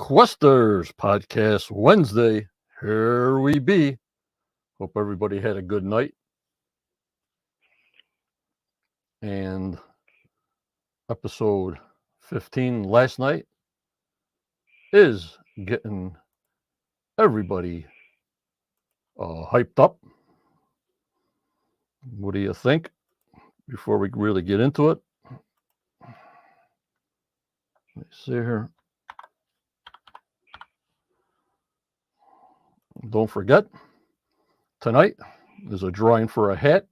Questers Podcast Wednesday. Here we be. Hope everybody had a good night. And episode 15 last night is getting everybody hyped up. What do you think before we really get into it? Let's see here. Don't forget, tonight there's a drawing for a hat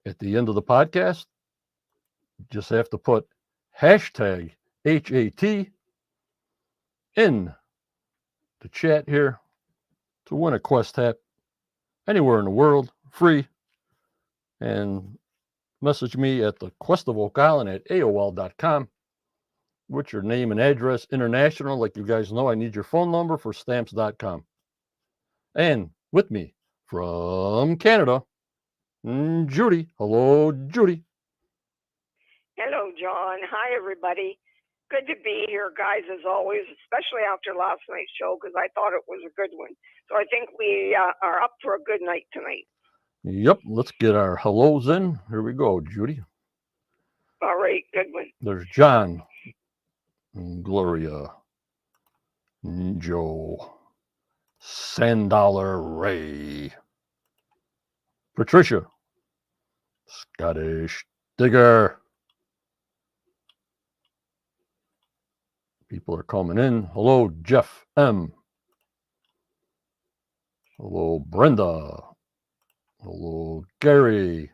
at the end of the podcast. You just have to put hashtag HAT in the chat here to win a Quest hat anywhere in the world, free. And message me at the Quest of Oak Island at AOL.com with your name and address. International, like you guys know, I need your phone number for stamps.com. And with me from Canada, Judy. Hello, Judy. Hello, John. Hi, everybody. Good to be here, guys, as always, especially after last night's show, because I thought it was a good one. So I think we are up for a good night tonight. Yep, let's get our hellos in. Here we go, Judy. All right, good one. There's John, Gloria, Joe, $10 Ray, Patricia, Scottish Digger. People are coming in. Hello, Jeff M. Hello, Brenda. Hello, Gary.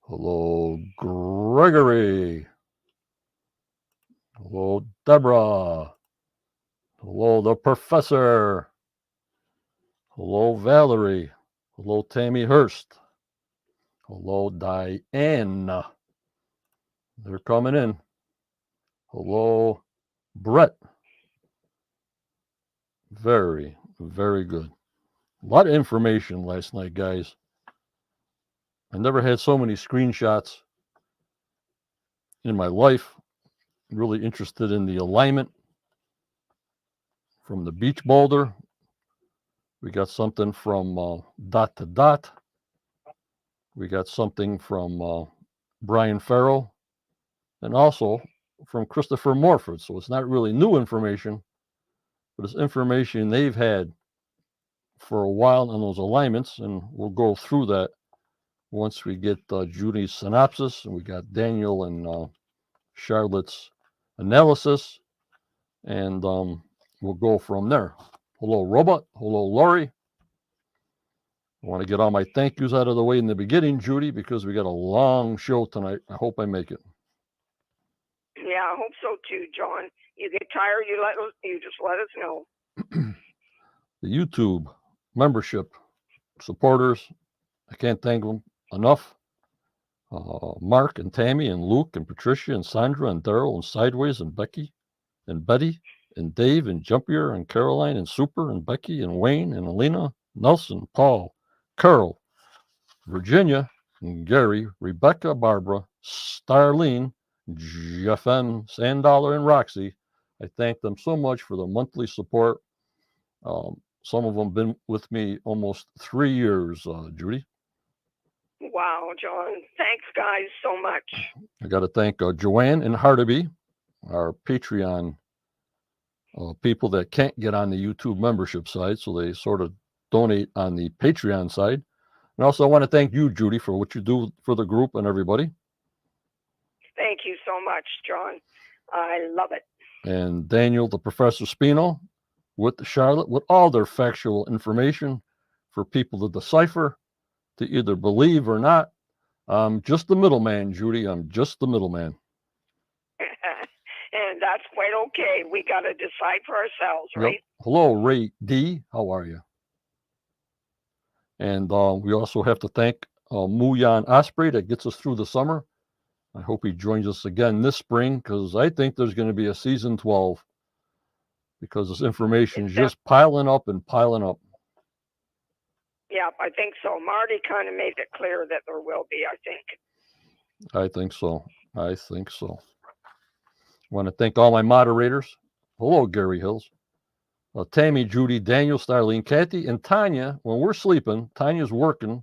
Hello, Gregory. Hello, Deborah. Hello, the professor. Hello, Valerie. Hello, Tammy Hurst. Hello, Diane. They're coming in. Hello, Brett. Very, very good. A lot of information last night, guys. I never had so many screenshots in my life. Really interested in the alignment from the beach boulder. We got something from dot to dot. We got something from Brian Farrell and also from Christopher Morford. So it's not really new information, but it's information they've had for a while on those alignments, and we'll go through that once we get Judy's synopsis, and we got Daniel and Charlotte's analysis, and we'll go from there. Hello, Robot. Hello, Laurie. I want to get all my thank yous out of the way in the beginning, Judy, because we got a long show tonight. I hope I make it. Yeah, I hope so too, John. You get tired, you just let us know. The YouTube membership supporters, I can't thank them enough. Mark and Tammy and Luke and Patricia and Sandra and Daryl and Sideways and Becky and Betty and Dave and Jumpier and Caroline and Super and Becky and Wayne and Alina, Nelson, Paul, Carol, Virginia and Gary, Rebecca, Barbara, Starlene, Jeff M, Sandollar, and Roxy. I thank them so much for the monthly support. Some of them been with me almost 3 years, Judy. Wow, John. Thanks, guys, so much. I got to thank Joanne and Hardaby, our Patreon people that can't get on the YouTube membership side, so they sort of donate on the Patreon side. And also, I want to thank you, Judy, for what you do for the group and everybody. Thank you so much, John. I love it. And Daniel, the Professor Spino, with Charlotte, with all their factual information for people to decipher, to either believe or not. I'm just the middleman, Judy. I'm just the middleman. And that's quite okay. We got to decide for ourselves, right? Yep. Hello, Ray D. How are you? And we also have to thank Muyan Osprey that gets us through the summer. I hope he joins us again this spring, because I think there's going to be a season 12, because this information is just piling up and piling up. Yeah, I think so. Marty kind of made it clear that there will be, I think. I think so. I think so. I want to thank all my moderators. Hello, Gary Hills. Tammy, Judy, Daniel, Starlene, Kathy, and Tanya. When we're sleeping, Tanya's working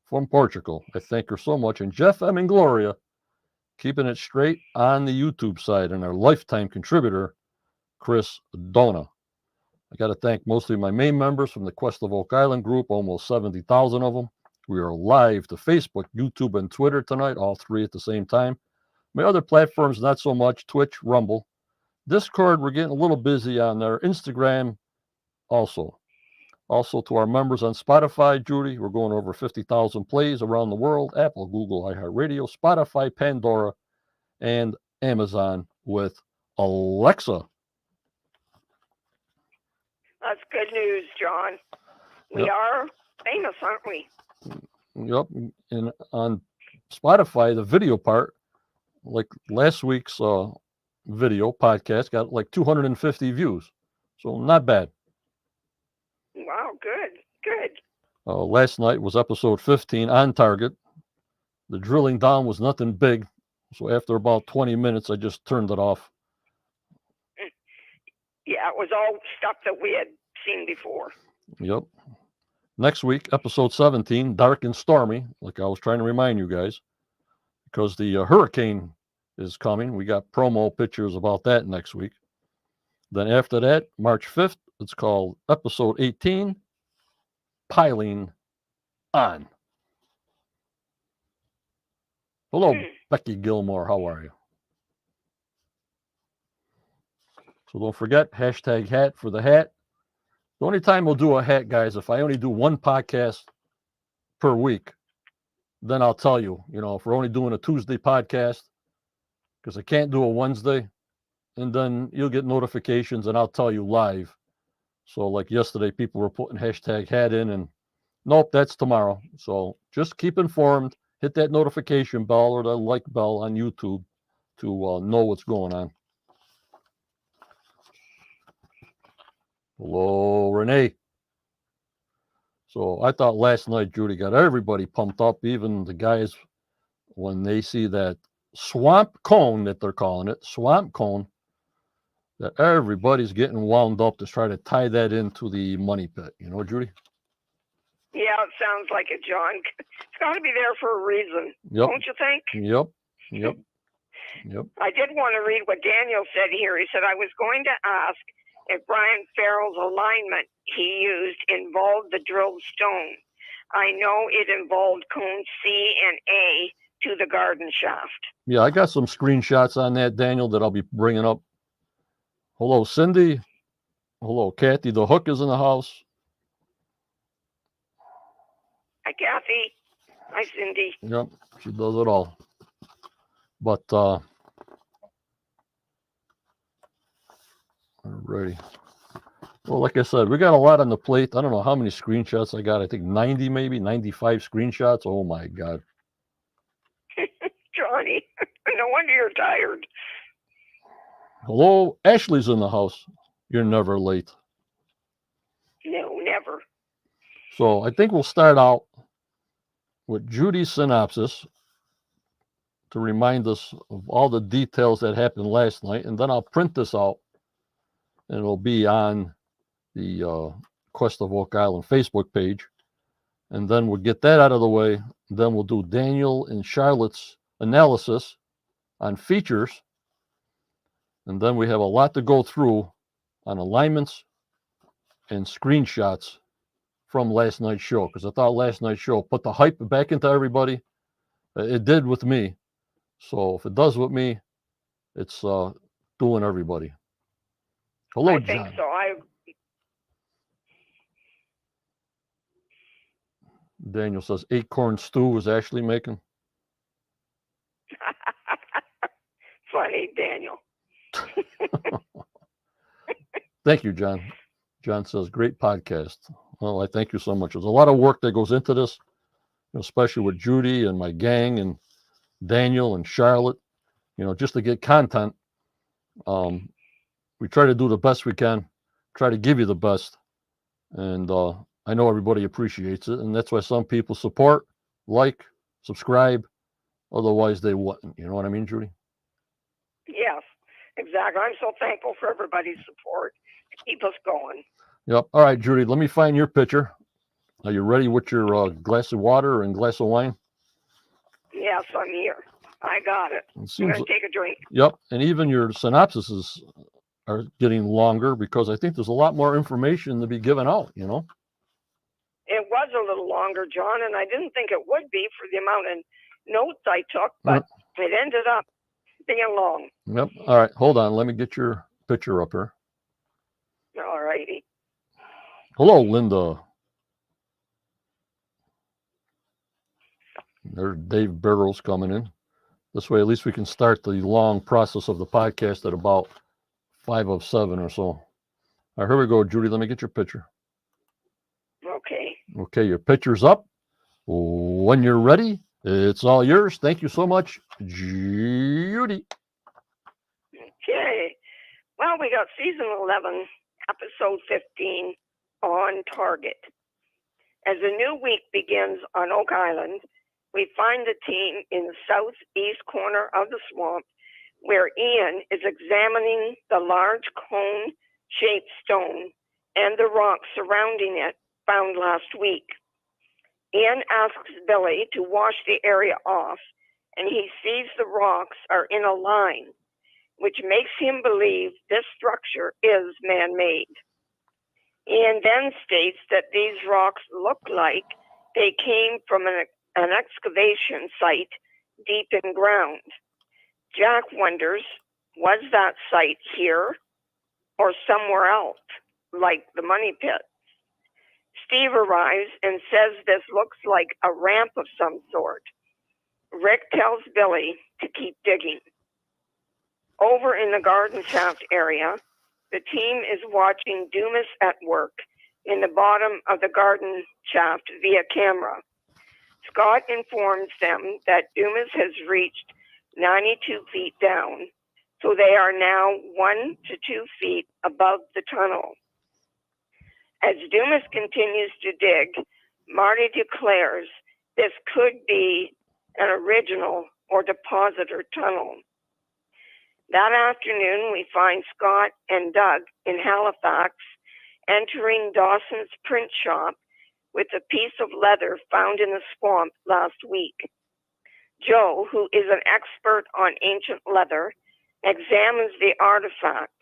from Portugal. I thank her so much. And Jeff M. and Gloria, keeping it straight on the YouTube side, and our lifetime contributor, Chris Dona. I got to thank mostly my main members from the Quest of Oak Island group, almost 70,000 of them. We are live to Facebook, YouTube, and Twitter tonight, all three at the same time. My other platforms, not so much, Twitch, Rumble. Discord, we're getting a little busy on there. Instagram, also. Also to our members on Spotify, Judy, we're going over 50,000 plays around the world. Apple, Google, iHeartRadio, Spotify, Pandora, and Amazon with Alexa. That's good news, John. We are famous, aren't we? Yep. And on Spotify, the video part, like last week's video podcast, got like 250 views. So not bad. Wow, good, good. Last night was episode 15 on target. The drilling down was nothing big. So after about 20 minutes, I just turned it off. Yeah, it was all stuff that we had seen before. Yep. Next week, episode 17, dark and stormy, like I was trying to remind you guys, because the hurricane is coming. We got promo pictures about that next week. Then after that, March 5th, it's called episode 18, Piling On. Hello, Becky Gilmore. How are you? So don't forget, hashtag hat for the hat. The only time we'll do a hat, guys, if I only do one podcast per week, then I'll tell you, if we're only doing a Tuesday podcast, because I can't do a Wednesday, and then you'll get notifications and I'll tell you live. So like yesterday, people were putting hashtag hat in, and nope, that's tomorrow. So just keep informed, hit that notification bell or the like bell on YouTube to know what's going on. Hello, Renee. So I thought last night, Judy, got everybody pumped up, even the guys, when they see that swamp cone that they're calling it, swamp cone, that everybody's getting wound up to try to tie that into the money pit. Judy? Yeah, it sounds like it, John. It's got to be there for a reason, don't you think? Yep. I did want to read what Daniel said here. He said, I was going to ask if Brian Farrell's alignment he used involved the drilled stone. I know it involved cones C and A to the garden shaft. Yeah, I got some screenshots on that, Daniel, that I'll be bringing up. Hello, Cindy. Hello, Kathy. The Hook is in the house. Hi, Kathy. Hi, Cindy. Yep, she does it all. But, alrighty. Well, like I said, we got a lot on the plate. I don't know how many screenshots I got. I think 90, maybe 95 screenshots. Oh my God. Johnny, no wonder you're tired. Hello, Ashley's in the house. You're never late. No, never. So I think we'll start out with Judy's synopsis to remind us of all the details that happened last night. And then I'll print this out and it'll be on the Quest of Oak Island Facebook page. And then we'll get that out of the way. Then we'll do Daniel and Charlotte's analysis on features. And then we have a lot to go through on alignments and screenshots from last night's show, because I thought last night's show put the hype back into everybody. It did with me. So if it does with me, it's doing everybody. Hello, John. I think so. Daniel says acorn stew was Ashley making. Funny, Daniel. Thank you, John. John says, great podcast. Well, I thank you so much. There's a lot of work that goes into this, especially with Judy and my gang and Daniel and Charlotte, just to get content. We try to do the best we can, try to give you the best. And I know everybody appreciates it. And that's why some people support, like, subscribe. Otherwise, they wouldn't. You know what I mean, Judy? Yes. Exactly. I'm so thankful for everybody's support to keep us going. Yep. All right, Judy, let me find your picture. Are you ready with your glass of water and glass of wine? Yes, I'm here. I got it. It I'm seems, going to take a drink. yep. And even your synopsises are getting longer because I think there's a lot more information to be given out, you know? It was a little longer, John, and I didn't think it would be for the amount of notes I took, but it ended up being long. Yep. All right. Hold on. Let me get your picture up here. All righty. Hello, Linda. There's Dave Barrows coming in. This way, at least we can start the long process of the podcast at about 5:07 or so. All right, here we go, Judy. Let me get your picture. Okay. Okay, your picture's up. When you're ready, it's all yours. Thank you so much, Judy. Okay. Well, we got season 11, episode 15, On Target. As a new week begins on Oak Island, we find the team in the southeast corner of the swamp where Ian is examining the large cone-shaped stone and the rocks surrounding it found last week. Ian asks Billy to wash the area off, and he sees the rocks are in a line, which makes him believe this structure is man-made. Ian then states that these rocks look like they came from an excavation site deep in ground. Jack wonders, was that site here or somewhere else, like the money pit? Steve arrives and says this looks like a ramp of some sort. Rick tells Billy to keep digging. Over in the garden shaft area, the team is watching Dumas at work in the bottom of the garden shaft via camera. Scott informs them that Dumas has reached 92 feet down, so they are now 1 to 2 feet above the tunnel. As Dumas continues to dig, Marty declares this could be an original or depositor tunnel. That afternoon, we find Scott and Doug in Halifax entering Dawson's print shop with a piece of leather found in the swamp last week. Joe, who is an expert on ancient leather, examines the artifact,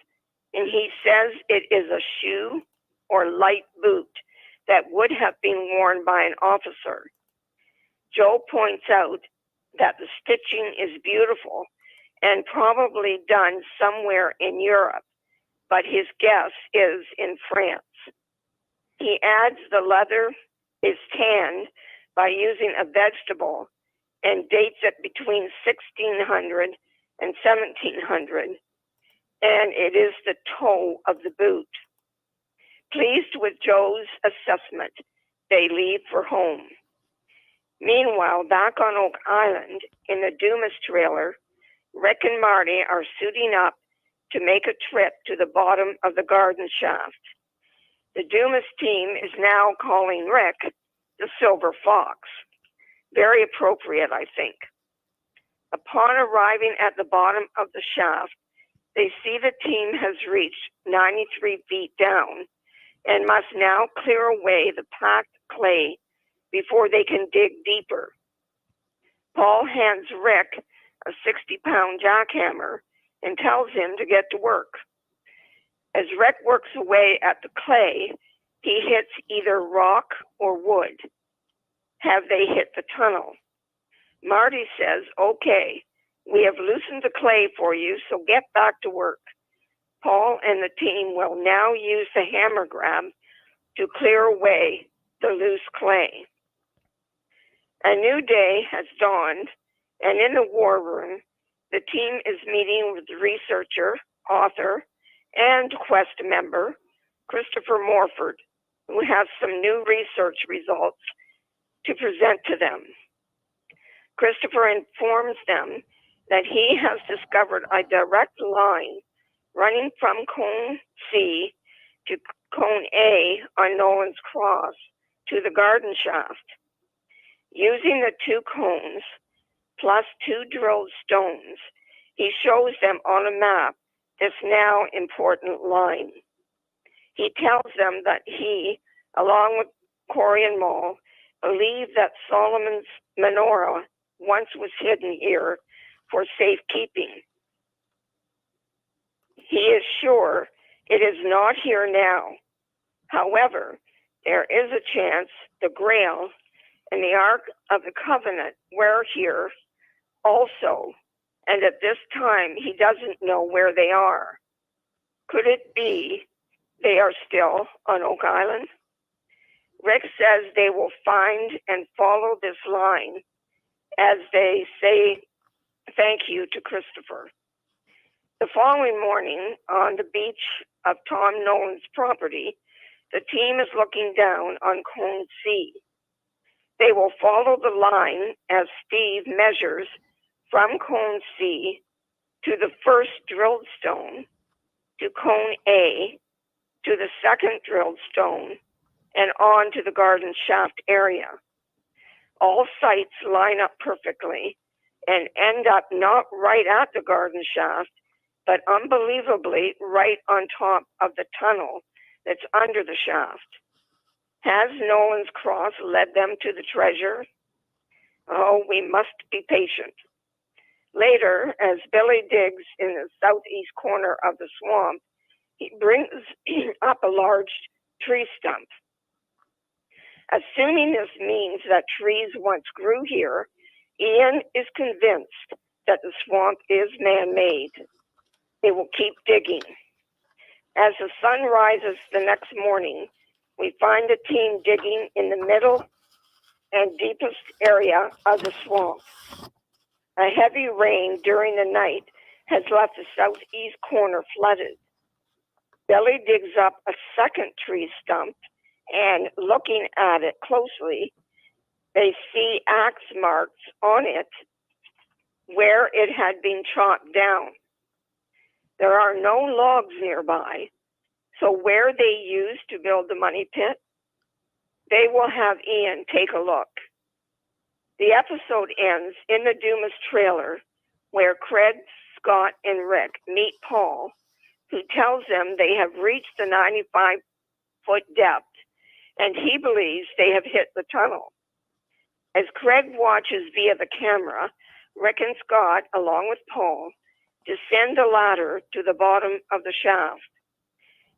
and he says it is a shoe or light boot that would have been worn by an officer. Joe points out that the stitching is beautiful and probably done somewhere in Europe, but his guess is in France. He adds the leather is tanned by using a vegetable and dates it between 1600 and 1700, and it is the toe of the boot. Pleased with Joe's assessment, they leave for home. Meanwhile, back on Oak Island, in the Dumas trailer, Rick and Marty are suiting up to make a trip to the bottom of the garden shaft. The Dumas team is now calling Rick the Silver Fox. Very appropriate, I think. Upon arriving at the bottom of the shaft, they see the team has reached 93 feet down and must now clear away the packed clay before they can dig deeper. Paul hands Rick a 60-pound jackhammer and tells him to get to work. As Rick works away at the clay, he hits either rock or wood. Have they hit the tunnel? Marty says, okay, we have loosened the clay for you, so get back to work. Paul and the team will now use the hammer grab to clear away the loose clay. A new day has dawned, and in the war room, the team is meeting with the researcher, author, and Quest member, Christopher Morford, who has some new research results to present to them. Christopher informs them that he has discovered a direct line running from Cone C to Cone A on Nolan's Cross to the garden shaft. Using the two cones plus two drilled stones, he shows them on a map this now important line. He tells them that he, along with Corey and Moll, believe that Solomon's menorah once was hidden here for safekeeping. He is sure it is not here now. However, there is a chance the Grail and the Ark of the Covenant were here also, and at this time he doesn't know where they are. Could it be they are still on Oak Island? Rick says they will find and follow this line as they say thank you to Christopher. The following morning, on the beach of Tom Nolan's property, the team is looking down on Cone C. They will follow the line as Steve measures from Cone C to the first drilled stone, to Cone A, to the second drilled stone, and on to the garden shaft area. All sites line up perfectly and end up not right at the garden shaft, but unbelievably right on top of the tunnel that's under the shaft. Has Nolan's cross led them to the treasure? Oh, we must be patient. Later, as Billy digs in the southeast corner of the swamp, he brings up a large tree stump. Assuming this means that trees once grew here, Ian is convinced that the swamp is man-made. They will keep digging. As the sun rises the next morning, we find the team digging in the middle and deepest area of the swamp. A heavy rain during the night has left the southeast corner flooded. Billy digs up a second tree stump, and looking at it closely, they see axe marks on it where it had been chopped down. There are no logs nearby, so where they used to build the money pit, they will have Ian take a look. The episode ends in the Dumas trailer where Craig, Scott, and Rick meet Paul, who tells them they have reached the 95-foot depth, and he believes they have hit the tunnel. As Craig watches via the camera, Rick and Scott, along with Paul, descend the ladder to the bottom of the shaft.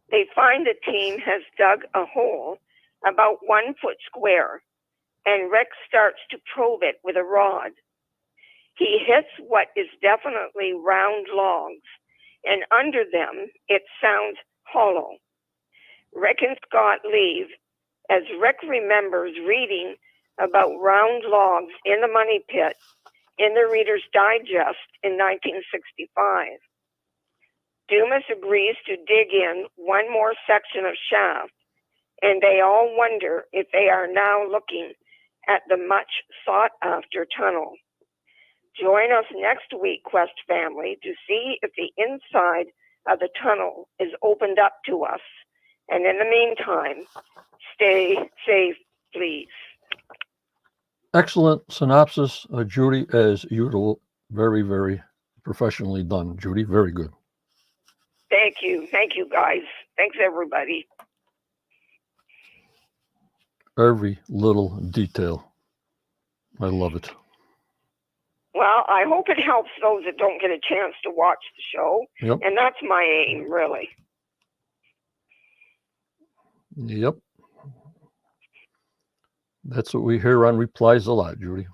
They find the team has dug a hole about 1 foot square, and Rick starts to probe it with a rod. He hits what is definitely round logs, and under them it sounds hollow. Rick and Scott leave as Rick remembers reading about round logs in the money pit in the Reader's Digest in 1965. Dumas agrees to dig in one more section of shaft, and they all wonder if they are now looking at the much sought after tunnel. Join us next week, Quest family, to see if the inside of the tunnel is opened up to us. And in the meantime, stay safe, please. Excellent synopsis, Judy, as usual. Very, very professionally done, Judy. Very good. Thank you. Thank you, guys. Thanks, everybody. Every little detail. I love it. Well, I hope it helps those that don't get a chance to watch the show. Yep. And that's my aim, really. Yep. That's what we hear on replies a lot, Judy.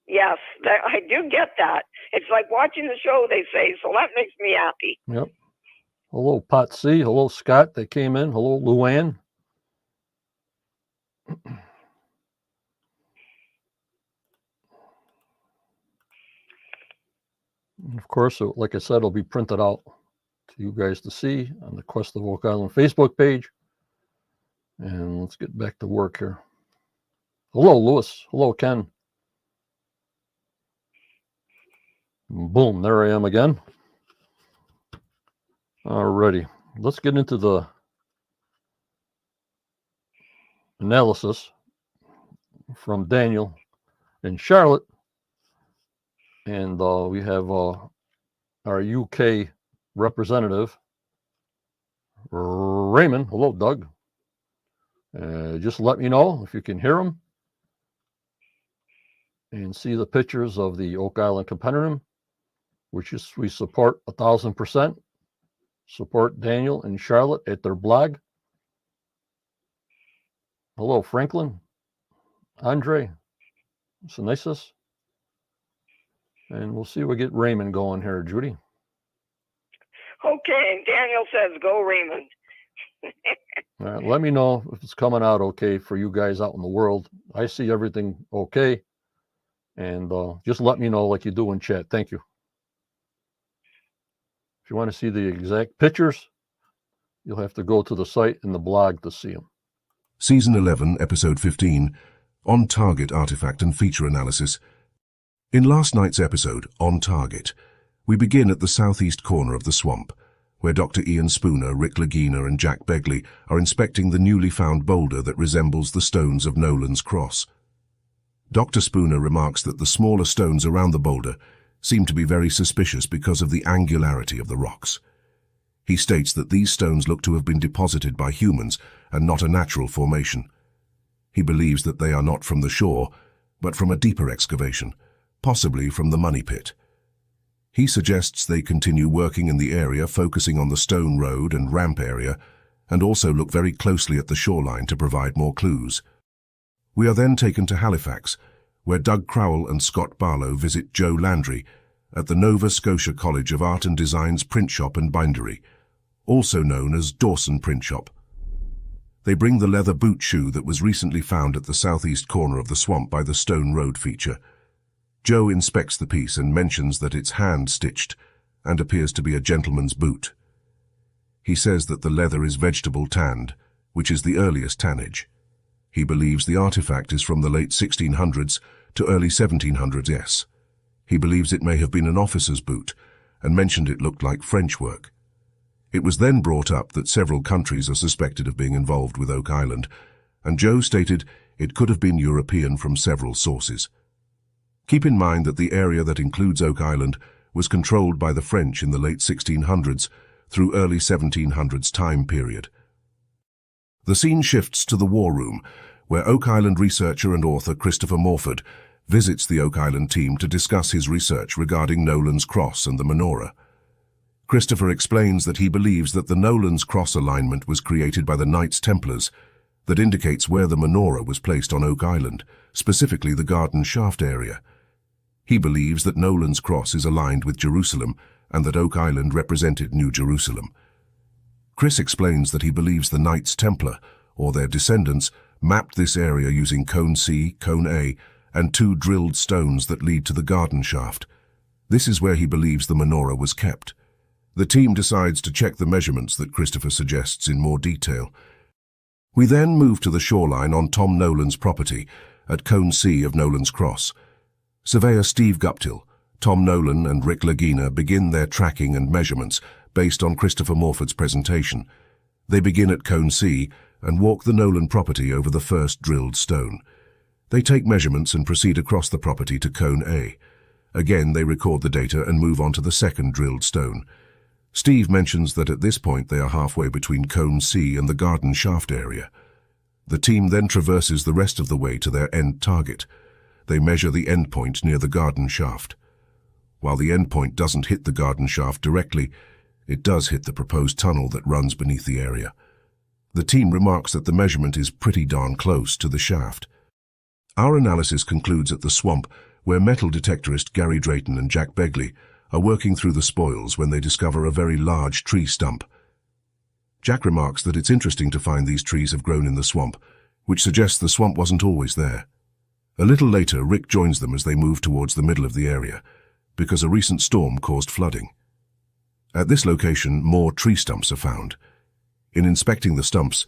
Yes, I do get that. It's like watching the show, they say, so that makes me happy. Yep. Hello, Pot C. Hello, Scott. They came in. Hello, Luann. And of course, like I said, it'll be printed out to you guys to see on the Quest of Oak Island Facebook page. And let's get back to work here. Hello, Lewis. Hello, Ken. Boom, there I am again. Alrighty, let's get into the analysis from Daniel and Charlotte. And we have our UK representative, Raymond. Hello, Doug. Just let me know if you can hear him and see the pictures of the Oak Island Compendium, which is we support 1,000%. Support Daniel and Charlotte at their blog. Hello, Franklin, Andre, Sinisis. And we'll see if we get Raymond going here, Judy. Okay, Daniel says go Raymond. All right, let me know if it's coming out okay for you guys out in the world. I see everything okay. And just let me know like you do in chat. Thank you. If you want to see the exact pictures, you'll have to go to the site and the blog to see them. Season 11, Episode 15, On Target Artifact and Feature Analysis. In last night's episode, On Target, we begin at the southeast corner of the swamp, where Dr. Ian Spooner, Rick Lagina and Jack Begley are inspecting the newly found boulder that resembles the stones of Nolan's Cross. Dr. Spooner remarks that the smaller stones around the boulder seem to be very suspicious because of the angularity of the rocks. He states that these stones look to have been deposited by humans and not a natural formation. He believes that they are not from the shore, but from a deeper excavation, possibly from the money pit. He suggests they continue working in the area, focusing on the stone road and ramp area, and also look very closely at the shoreline to provide more clues. We are then taken to Halifax, where Doug Crowell and Scott Barlow visit Joe Landry at the Nova Scotia College of Art and Design's print shop and bindery, also known as Dawson Print Shop. They bring the leather boot shoe that was recently found at the southeast corner of the swamp by the Stone Road feature. Joe inspects the piece and mentions that it's hand-stitched and appears to be a gentleman's boot. He says that the leather is vegetable tanned, which is the earliest tannage. He believes the artifact is from the late 1600s to early 1700s. He believes it may have been an officer's boot and mentioned it looked like French work. It was then brought up that several countries are suspected of being involved with Oak Island, and Joe stated it could have been European from several sources. Keep in mind that the area that includes Oak Island was controlled by the French in the late 1600s through early 1700s time period. The scene shifts to the War Room, where Oak Island researcher and author Christopher Morford visits the Oak Island team to discuss his research regarding Nolan's Cross and the menorah. Christopher explains that he believes that the Nolan's Cross alignment was created by the Knights Templars that indicates where the menorah was placed on Oak Island, specifically the garden shaft area. He believes that Nolan's Cross is aligned with Jerusalem and that Oak Island represented New Jerusalem. Chris explains that he believes the Knights Templar, or their descendants, mapped this area using Cone C, Cone A, and 2 drilled stones that lead to the garden shaft. This is where he believes the menorah was kept. The team decides to check the measurements that Christopher suggests in more detail. We then move to the shoreline on Tom Nolan's property at Cone C of Nolan's Cross. Surveyor Steve Guptill, Tom Nolan and Rick Lagina begin their tracking and measurements based on Christopher Morford's presentation. They begin at Cone C and walk the Nolan property over the first drilled stone. They take measurements and proceed across the property to Cone A. Again, they record the data and move on to the second drilled stone. Steve mentions that at this point they are halfway between Cone C and the garden shaft area. The team then traverses the rest of the way to their end target. They measure the end point near the garden shaft. While the end point doesn't hit the garden shaft directly, it does hit the proposed tunnel that runs beneath the area. The team remarks that the measurement is pretty darn close to the shaft. Our analysis concludes at the swamp, where metal detectorist Gary Drayton and Jack Begley are working through the spoils when they discover a very large tree stump. Jack remarks that it's interesting to find these trees have grown in the swamp, which suggests the swamp wasn't always there. A little later, Rick joins them as they move towards the middle of the area, because a recent storm caused flooding. At this location, more tree stumps are found. In inspecting the stumps,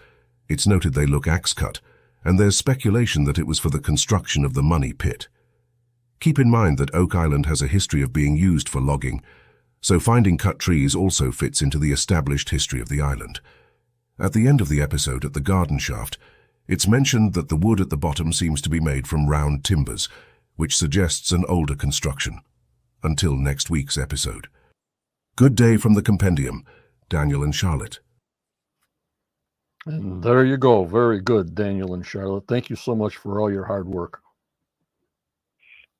it's noted they look axe-cut, and there's speculation that it was for the construction of the money pit. Keep in mind that Oak Island has a history of being used for logging, so finding cut trees also fits into the established history of the island. At the end of the episode at the garden shaft, it's mentioned that the wood at the bottom seems to be made from round timbers, which suggests an older construction. Until next week's episode. Good day from the compendium, Daniel and Charlotte. And there you go. Very good, Daniel and Charlotte. Thank you so much for all your hard work.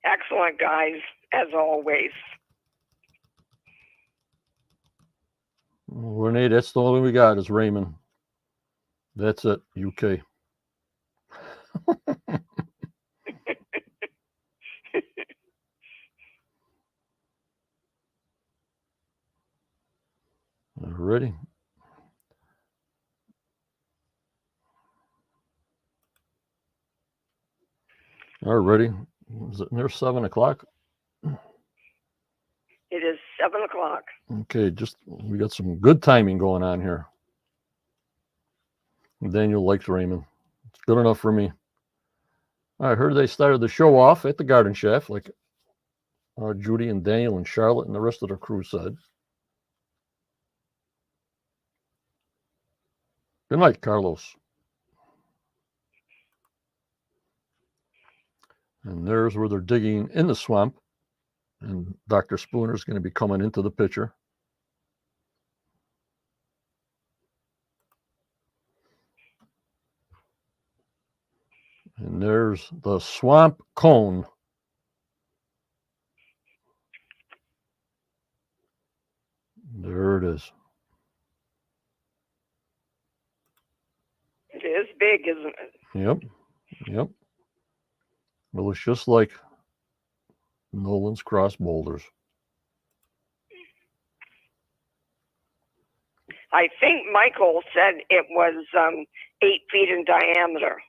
Excellent, guys, as always. Renee, that's the only we got is Raymond. That's it, UK. Ready? All right, ready? Is it near 7 o'clock? It is 7 o'clock. Okay, we got some good timing going on here. Daniel likes Raymond. It's good enough for me. I heard they started the show off at the Garden Shaft, like Judy and Daniel and Charlotte and the rest of the crew said. Good night, Carlos. And there's where they're digging in the swamp. And Dr. Spooner's going to be coming into the picture. And there's the swamp cone. There it is. It is big, isn't it? Yep. It looks just like Nolan's Cross boulders. I think Michael said it was 8 feet in diameter.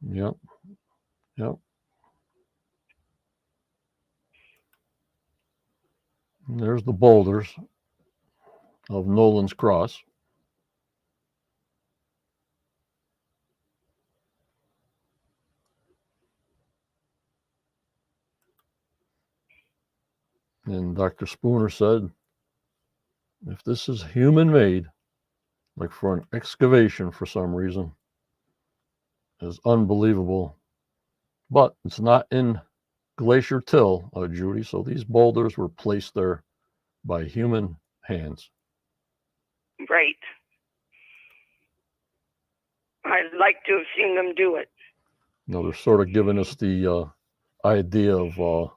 Yep. And there's the boulders of Nolan's Cross. And Dr. Spooner said, if this is human-made, like for an excavation for some reason, is unbelievable. But it's not in Glacier Till, Judy, so these boulders were placed there by human hands. Right. I'd like to have seen them do it. They're sort of giving us the idea of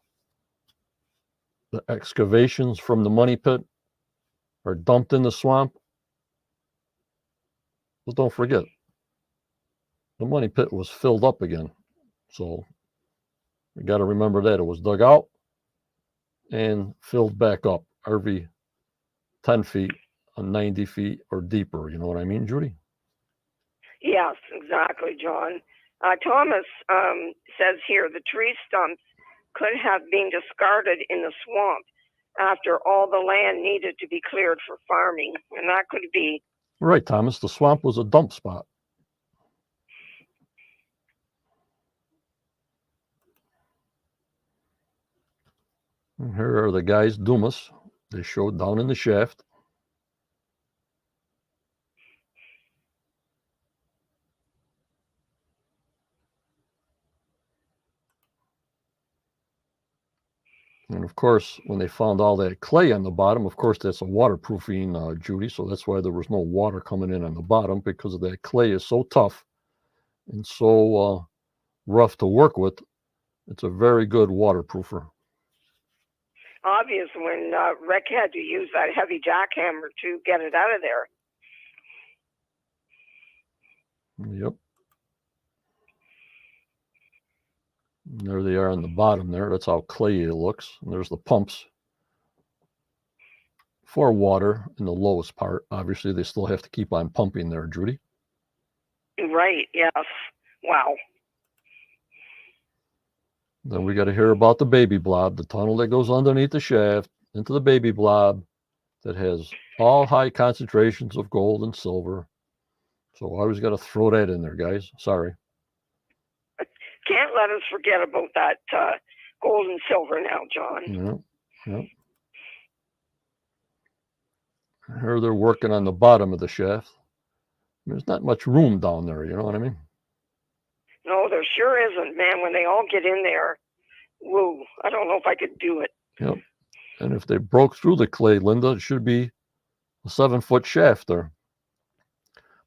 the excavations from the money pit are dumped in the swamp. But don't forget, the money pit was filled up again. So you got to remember that it was dug out and filled back up every 10 feet, 90 feet or deeper. You know what I mean, Judy? Yes, exactly, John. Thomas says here the tree stumps could have been discarded in the swamp after all the land needed to be cleared for farming. And that could be. Right, Thomas. The swamp was a dump spot. And here are the guys, Dumas. They showed down in the shaft. And of course, when they found all that clay on the bottom, of course, that's a waterproofing, Judy. So that's why there was no water coming in on the bottom, because of that clay is so tough and so rough to work with. It's a very good waterproofer. Obvious when Rick had to use that heavy jackhammer to get it out of there. Yep. And there they are on the bottom there. That's how clayey it looks. And there's the pumps for water in the lowest part. Obviously, they still have to keep on pumping there, Judy. Right, yes. Wow. Then we got to hear about the baby blob, the tunnel that goes underneath the shaft into the baby blob that has all high concentrations of gold and silver. So I always got to throw that in there, guys. Sorry. Can't let us forget about that gold and silver now, John. Yep. Here they're working on the bottom of the shaft. There's not much room down there, you know what I mean? No, there sure isn't, man. When they all get in there, woo, I don't know if I could do it. Yep. And if they broke through the clay, Linda, it should be a 7-foot shaft there.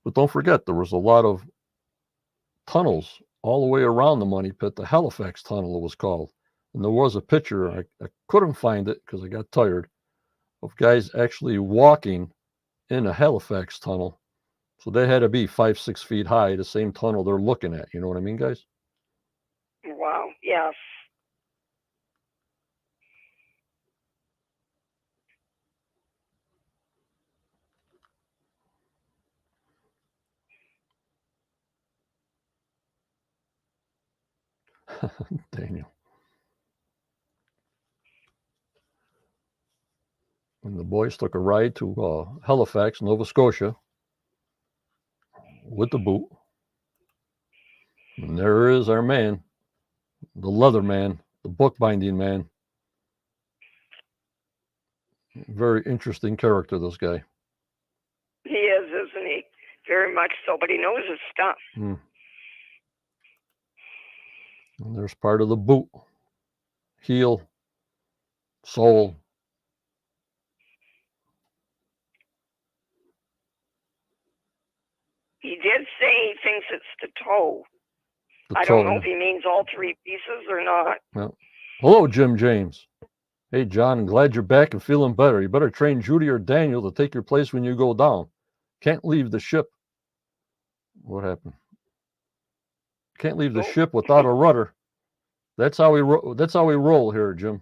But don't forget, there was a lot of tunnels all the way around the money pit. The Halifax Tunnel, it was called. And there was a picture, I couldn't find it because I got tired, of guys actually walking in a Halifax tunnel. So they had to be 5-6 feet high, the same tunnel they're looking at. You know what I mean, guys? Wow. Yes. Daniel. And the boys took a ride to Halifax, Nova Scotia, with the boot. And there is our man, the leather man, the bookbinding man. Very interesting character, this guy. He is, isn't he? Very much so, but he knows his stuff. And there's part of the boot, heel, sole. He did say he thinks it's the toe. The I toe. don't know if he means all 3 pieces or not. Yeah. Hello, Jim James. Hey, John, I'm glad you're back and feeling better. You better train Judy or Daniel to take your place when you go down. Can't leave the ship. What happened? Can't leave the ship without a rudder. That's how we roll here, Jim.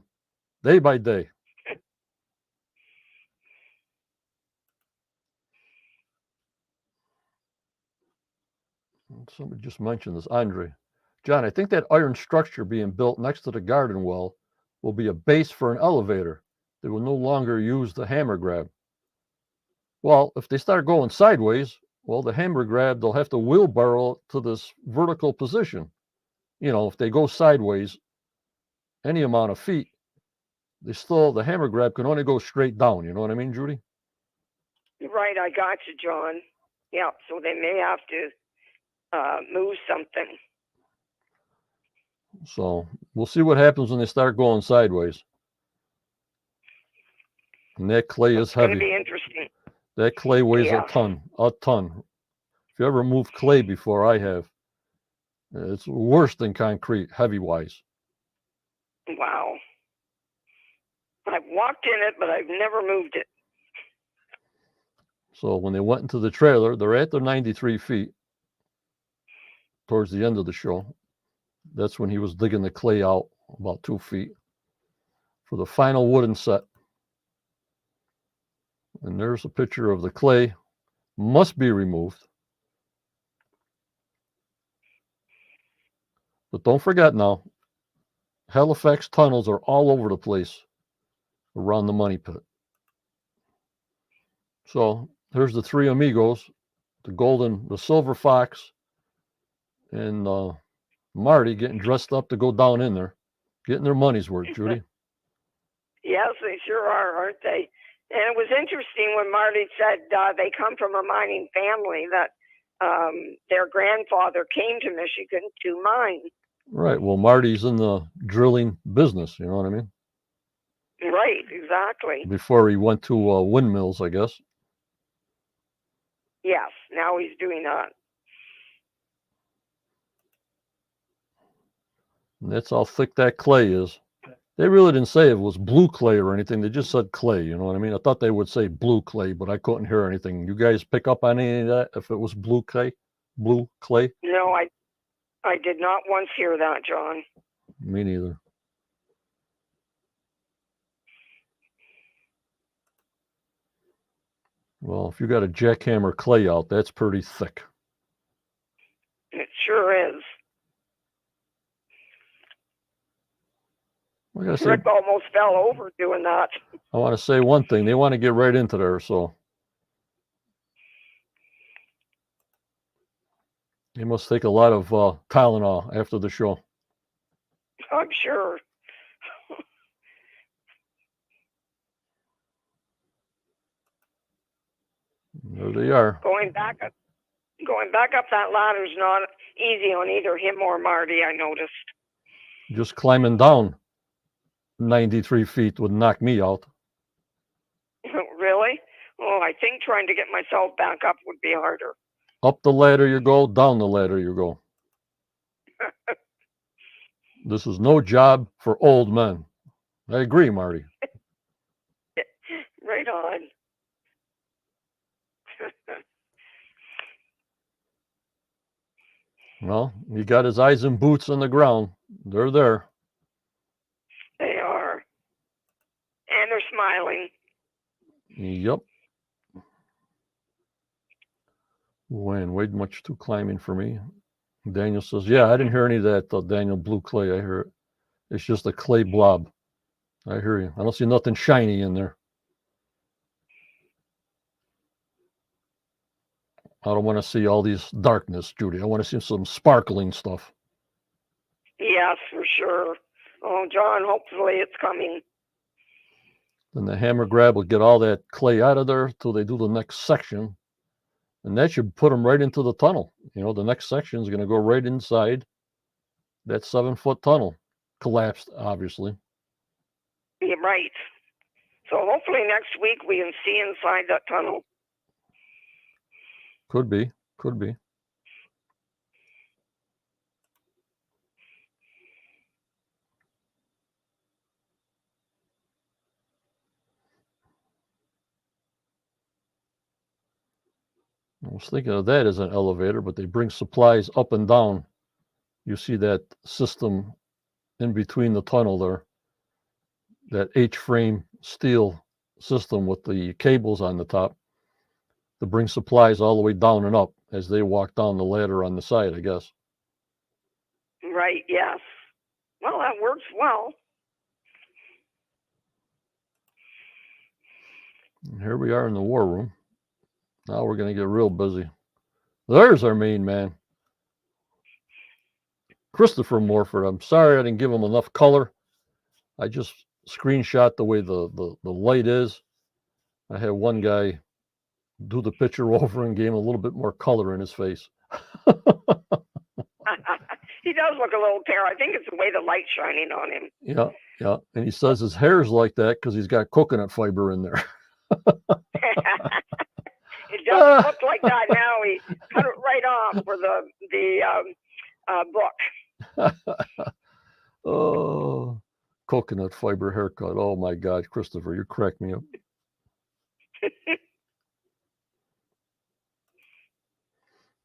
Day by day. Somebody just mentioned this, Andre. John, I think that iron structure being built next to the garden well will be a base for an elevator. They will no longer use the hammer grab. Well, if they start going sideways, well, the hammer grab, they'll have to wheelbarrow to this vertical position. You know, if they go sideways any amount of feet, the hammer grab can only go straight down. You know what I mean, Judy? Right, I got you, John. Yeah, so they may have to move something. So we'll see what happens when they start going sideways. And that clay is heavy. It's going to be interesting. That clay weighs a ton. If you ever moved clay before, I have. It's worse than concrete, heavy-wise. Wow. I've walked in it, but I've never moved it. So when they went into the trailer, they're at the 93 feet towards the end of the show. That's when he was digging the clay out about 2 feet for the final wooden set. And there's a picture of the clay. Must be removed. But don't forget now, Halifax tunnels are all over the place around the money pit. So here's the three amigos, the silver fox, and Marty getting dressed up to go down in there, getting their money's worth, Judy. Yes, they sure are, aren't they? And it was interesting when Marty said they come from a mining family, that their grandfather came to Michigan to mine. Right. Well, Marty's in the drilling business, you know what I mean? Right, exactly. Before he went to windmills, I guess. Yes, now he's doing that. And that's how thick that clay is. They really didn't say it was blue clay or anything. They just said clay, you know what I mean? I thought they would say blue clay, but I couldn't hear anything. You guys pick up on any of that, if it was blue clay? Blue clay? No, I did not once hear that, John. Me neither. Well, if you got a jackhammer clay out, that's pretty thick. It sure is. Rick almost fell over doing that. I want to say one thing. They want to get right into there, so they must take a lot of Tylenol after the show. I'm sure. There they are. Going back up that ladder is not easy on either him or Marty, I noticed. Just climbing down. 93 feet would knock me out. Really? Oh, I think trying to get myself back up would be harder. Up the ladder you go, down the ladder you go. This is no job for old men. I agree, Marty. Right on. Well, he got his eyes and boots on the ground. They're there. They are. And they're smiling. Yep. Wayne, way much too climbing for me. Daniel says, yeah, I didn't hear any of that, Daniel. Blue clay, I hear it. It's just a clay blob. I hear you. I don't see nothing shiny in there. I don't want to see all these darkness, Judy. I want to see some sparkling stuff. Yes, for sure. Oh, John, hopefully it's coming. Then the hammer grab will get all that clay out of there till they do the next section. And that should put them right into the tunnel. You know, the next section is going to go right inside that 7-foot tunnel. Collapsed, obviously. You're right. So hopefully next week we can see inside that tunnel. Could be. Could be. I was thinking of that as an elevator, but they bring supplies up and down. You see that system in between the tunnel there, that H-frame steel system with the cables on the top to bring supplies all the way down and up as they walk down the ladder on the side, I guess. Right, yes. Well, that works well. And here we are in the war room. Now we're going to get real busy. There's our main man, Christopher Morford. I'm sorry I didn't give him enough color. I just screenshot the way the light is. I had one guy do the picture over and gave him a little bit more color in his face. He does look a little pale. I think it's the way the light's shining on him. Yeah, yeah. And he says his hair's like that because he's got coconut fiber in there. It doesn't look like that now. He cut it right off for the book. Oh, coconut fiber haircut. Oh my God, Christopher, you cracked me up.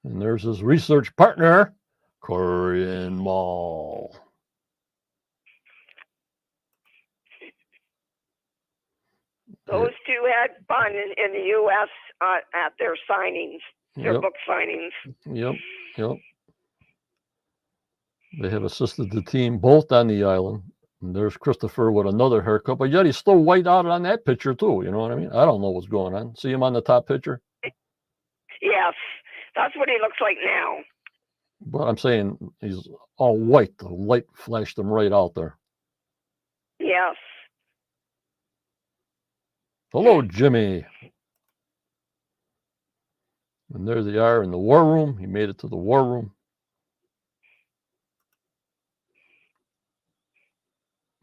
And there's his research partner, Corinne Mall. Those two had fun in the U.S. At their signings, their book signings. Yep, yep. They have assisted the team both on the island. And there's Christopher with another haircut, but yet he's still white out on that picture too. You know what I mean? I don't know what's going on. See him on the top picture? Yes, that's what he looks like now. But I'm saying he's all white. The light flashed him right out there. Yes. Hello, Jimmy. And there they are in the war room. He made it to the war room.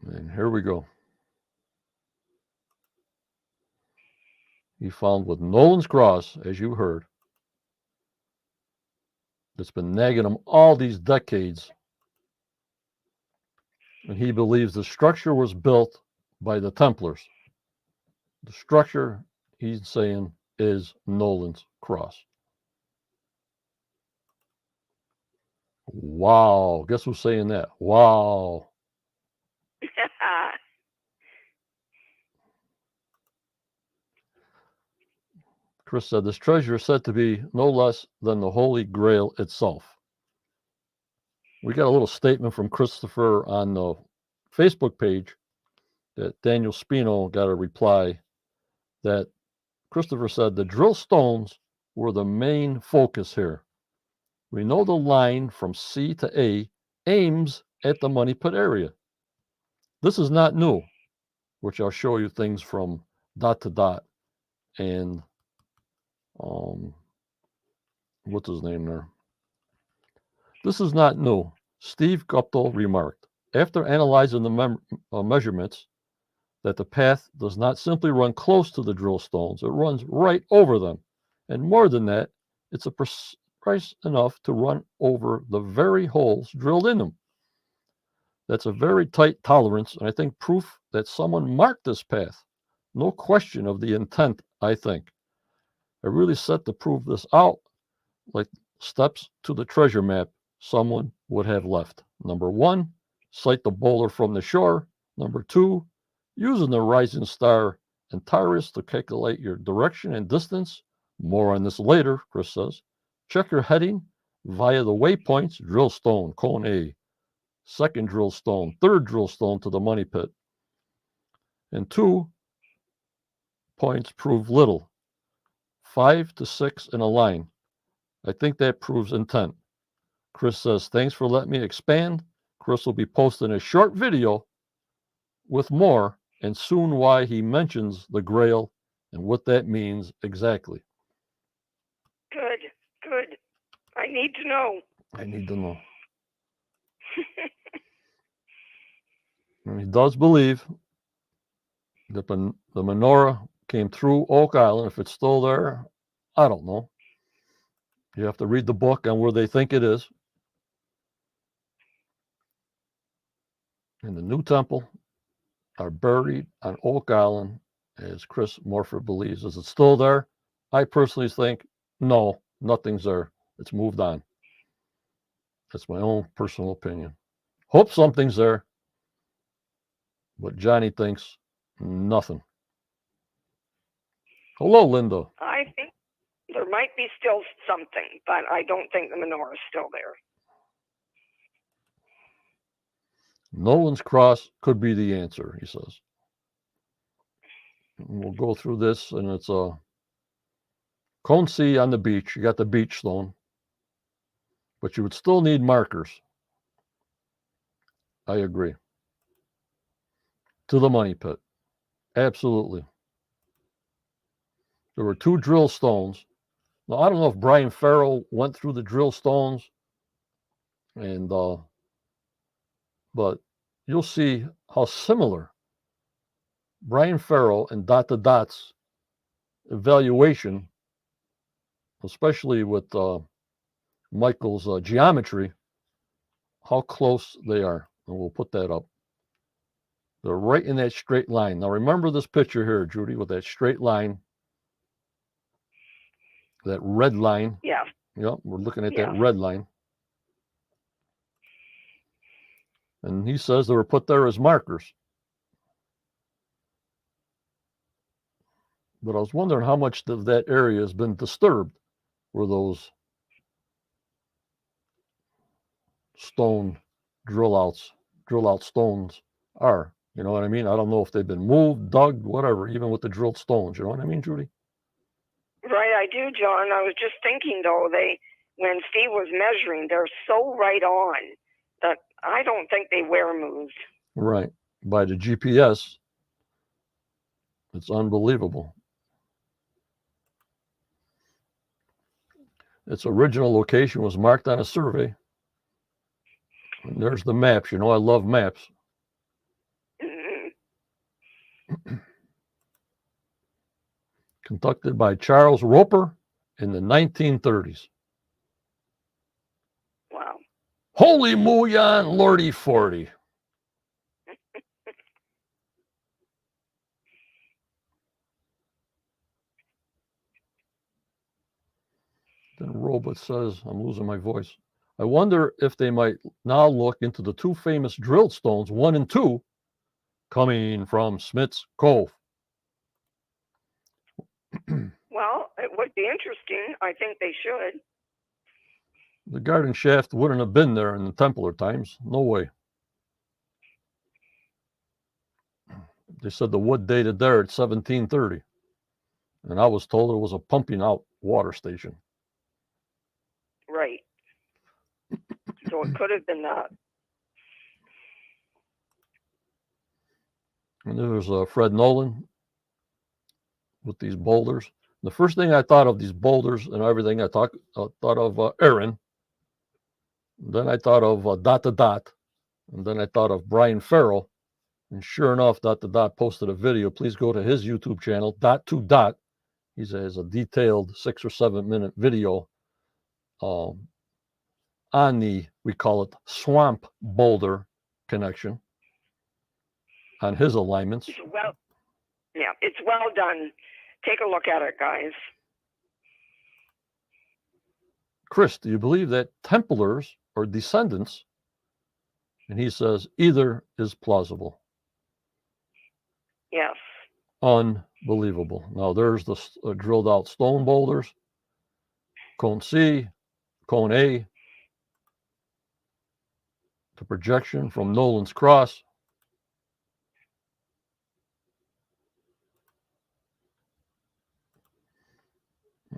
And here we go. He found with Nolan's cross, as you heard, that's been nagging him all these decades. And he believes the structure was built by the Templars. The structure, he's saying, is Nolan's cross. Wow. Guess who's saying that? Wow. Chris said, this treasure is said to be no less than the Holy Grail itself. We got a little statement from Christopher on the Facebook page that Daniel Spino got a reply that Christopher said the drill stones were the main focus here. We know the line from C to A aims at the money pit area. This is not new, which I'll show you things from dot to dot and what's his name there? This is not new. Steve Guptill remarked, after analyzing the measurements, that the path does not simply run close to the drill stones, it runs right over them. And more than that, it's precise enough to run over the very holes drilled in them. That's a very tight tolerance, and I think proof that someone marked this path. No question of the intent, I think. I really set to prove this out like steps to the treasure map someone would have left. Number 1, sight the boulder from the shore. Number 2, using the rising star and Taurus to calculate your direction and distance. More on this later, Chris says. Check your heading via the waypoints, drill stone, cone A, second drill stone, third drill stone to the money pit. And 2 points prove little. 5 to 6 in a line. I think that proves intent. Chris says, thanks for letting me expand. Chris will be posting a short video with more, and soon why he mentions the Grail and what that means exactly. Good, good. I need to know. I need to know. And he does believe that the menorah came through Oak Island. If it's still there, I don't know. You have to read the book on where they think it is. And the new temple are buried on Oak Island, as Chris Morford believes. Is it still there? I personally think, no, nothing's there. It's moved on. That's my own personal opinion. Hope something's there. But Johnny thinks nothing. Hello, Linda. I think there might be still something, but I don't think the menorah is still there. Nolan's Cross could be the answer, he says. And we'll go through this, and it's a cone C on the beach. You got the beach stone, but you would still need markers. I agree. To the money pit. Absolutely. There were 2 drill stones. Now, I don't know if Brian Farrell went through the drill stones, and but you'll see how similar Brian Farrell and Dot to Dot's evaluation, especially with Michael's geometry, how close they are. And we'll put that up. They're right in that straight line. Now, remember this picture here, Judy, with that straight line, that red line. Yeah. Yep, we're looking at that red line. And he says they were put there as markers. But I was wondering how much of that area has been disturbed where those stone drill out stones are. You know what I mean? I don't know if they've been moved, dug, whatever, even with the drilled stones. You know what I mean, Judy? Right, I do, John. I was just thinking, though, when Steve was measuring, they're so right on that I don't think they were moved. Right. By the GPS, it's unbelievable. Its original location was marked on a survey. And there's the maps. You know, I love maps. Conducted by Charles Roper in the 1930s. Wow. Holy Muyan Lordy 40. Then Robot says, I'm losing my voice. I wonder if they might now look into the 2 famous drilled stones, 1 and 2, coming from Smith's Cove. Well, it would be interesting. I think they should. The garden shaft wouldn't have been there in the Templar times. No way. They said the wood dated there at 1730. And I was told it was a pumping out water station. Right. So it could have been that. And there's Fred Nolan with these boulders. The first thing I thought of these boulders and everything, I thought of Aaron. Then I thought of Dot to Dot. And then I thought of Brian Farrell, and sure enough, posted a video. Please go to his YouTube channel, Dot to Dot. He has a detailed 6 or 7 minute video on we call it swamp boulder connection on his alignments. Well, yeah, it's well done. Take a look at it, guys. Chris, do you believe that Templars are descendants? And he says either is plausible. Yes. Unbelievable. Now there's the drilled out stone boulders, cone C, cone A, the projection from Nolan's Cross.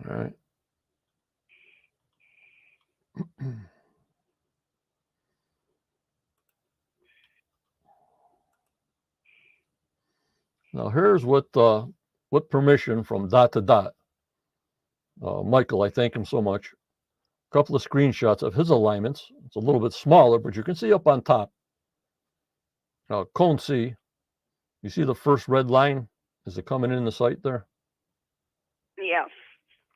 All right. Now here's what permission from Dot to Dot. Michael, I thank him so much. A couple of screenshots of his alignments. It's a little bit smaller, but you can see up on top. Now, cone C, you see the first red line? Is it coming in the sight there? Yes.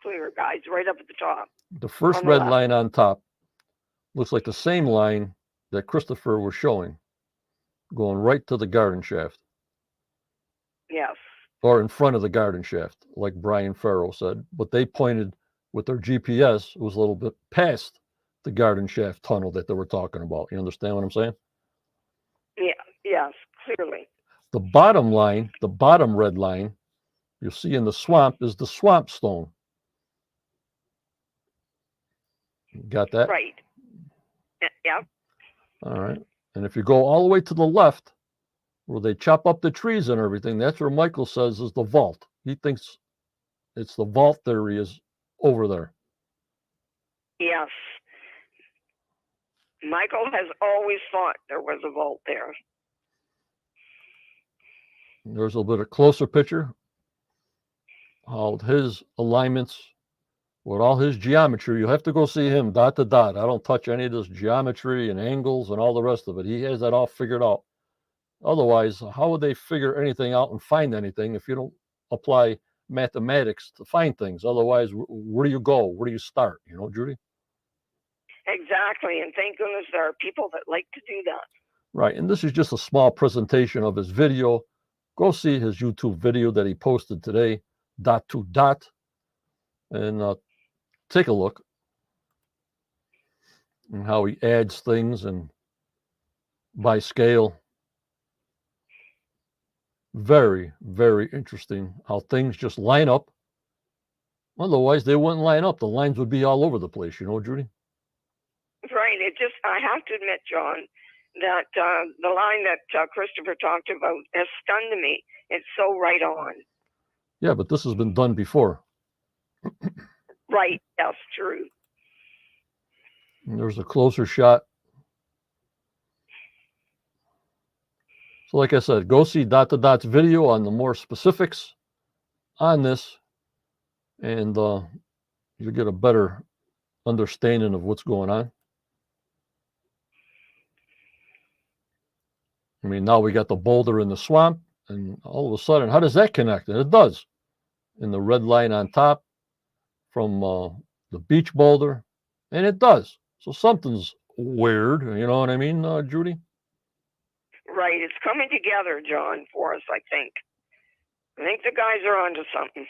Clear, guys, right up at the top. The first red line on top looks like the same line that Christopher was showing, going right to the garden shaft. Yes. Or in front of the garden shaft, like Brian Farrell said. But they pointed with their GPS, it was a little bit past the garden shaft tunnel that they were talking about. You understand what I'm saying? Yeah. Yes, clearly. The bottom line, the bottom red line, you'll see in the swamp is the swamp stone. Got that? Right. Yeah. All right. And if you go all the way to the left, where they chop up the trees and everything, that's where Michael says is the vault. He thinks it's the vault theory is over there. Yes. Michael has always thought there was a vault there. There's a little bit of closer picture. How his alignments, with all his geometry, you have to go see him Dot to Dot. I don't touch any of this geometry and angles and all the rest of it. He has that all figured out. Otherwise, how would they figure anything out and find anything if you don't apply mathematics to find things? Otherwise, where do you go? Where do you start? You know, Judy? Exactly. And thank goodness there are people that like to do that. Right. And this is just a small presentation of his video. Go see his YouTube video that he posted today, Dot to Dot, and take a look and how he adds things and by scale. Very, very interesting how things just line up. Otherwise, they wouldn't line up. The lines would be all over the place, you know, Judy? Right. I have to admit, John, that the line that Christopher talked about has stunned me. It's so right on. Yeah, but this has been done before. Right. That's true. And there's a closer shot. So like I said, go see Dot to Dot's video on the more specifics on this, and you'll get a better understanding of what's going on. I mean, now we got the boulder in the swamp, and all of a sudden, how does that connect? And it does. In the red line on top from the beach boulder, and it does. So something's weird, you know what I mean, Judy? Right. It's coming together, John, for us, I think. I think the guys are onto something.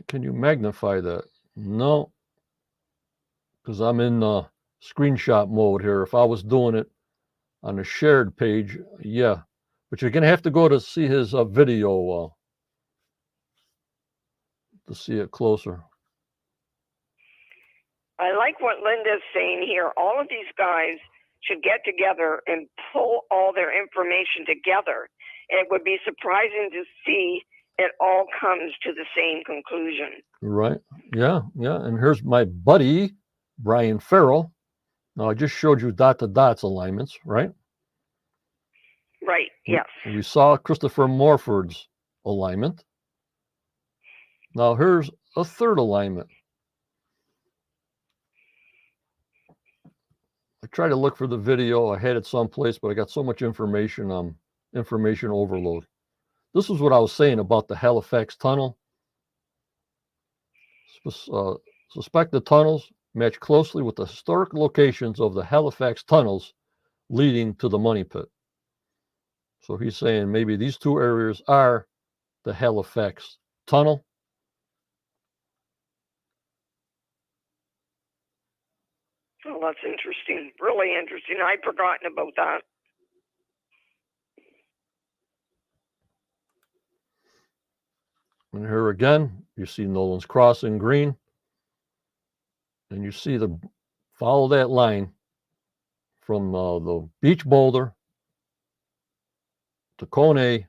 Can you magnify that? No, because I'm in screenshot mode here. If I was doing it on a shared page, yeah. But you're going to have to go to see his video to see it closer. I like what Linda's saying here. All of these guys should get together and pull all their information together. And it would be surprising to see it all comes to the same conclusion. Right. Yeah. Yeah. And here's my buddy, Brian Farrell. Now, I just showed you Dot to Dot's alignments, right? Right. Yes. We saw Christopher Morford's alignment. Now, here's a third alignment. I tried to look for the video. I had it someplace, but I got so much information, information overload. This is what I was saying about the Halifax tunnel. Suspected tunnels match closely with the historic locations of the Halifax tunnels leading to the money pit. So he's saying maybe these two areas are the Halifax tunnel. Oh, that's interesting. Really interesting. I'd forgotten about that. And here again, you see Nolan's Cross in green. And you see follow that line from the beach boulder to Cone A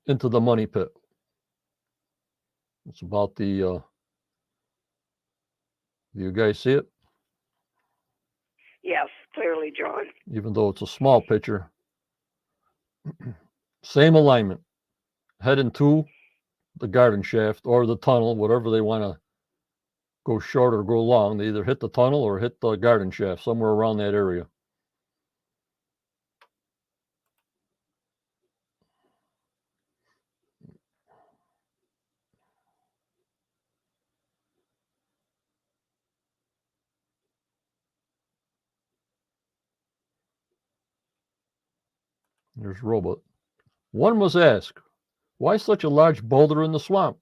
into the money pit. It's about do you guys see it? Yes, clearly, John. Even though it's a small picture. Same alignment. Heading to the garden shaft or the tunnel, whatever they want to go short or go long. They either hit the tunnel or hit the garden shaft, somewhere around that area. There's Robot. One must ask, why such a large boulder in the swamp?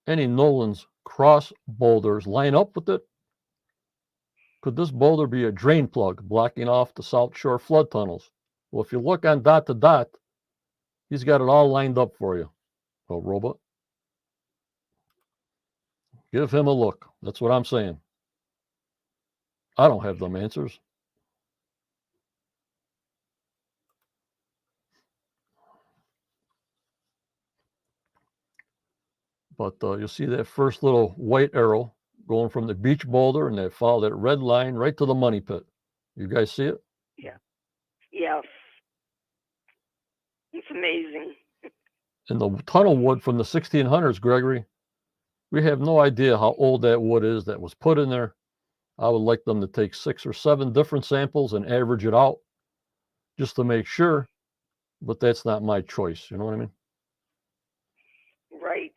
Any Nolan's Cross boulders line up with it? Could this boulder be a drain plug blocking off the South Shore flood tunnels? Well, if you look on dot to dot, he's got it all lined up for you. Oh, Robot. Give him a look. That's what I'm saying. I don't have them answers. But you'll see that first little white arrow going from the beach boulder, and they follow that red line right to the money pit. You guys see it? Yeah. Yes. It's amazing. And the tunnel wood from the 1600s, Gregory, we have no idea how old that wood is that was put in there. I would like them to take 6 or 7 different samples and average it out just to make sure, but that's not my choice. You know what I mean? Right.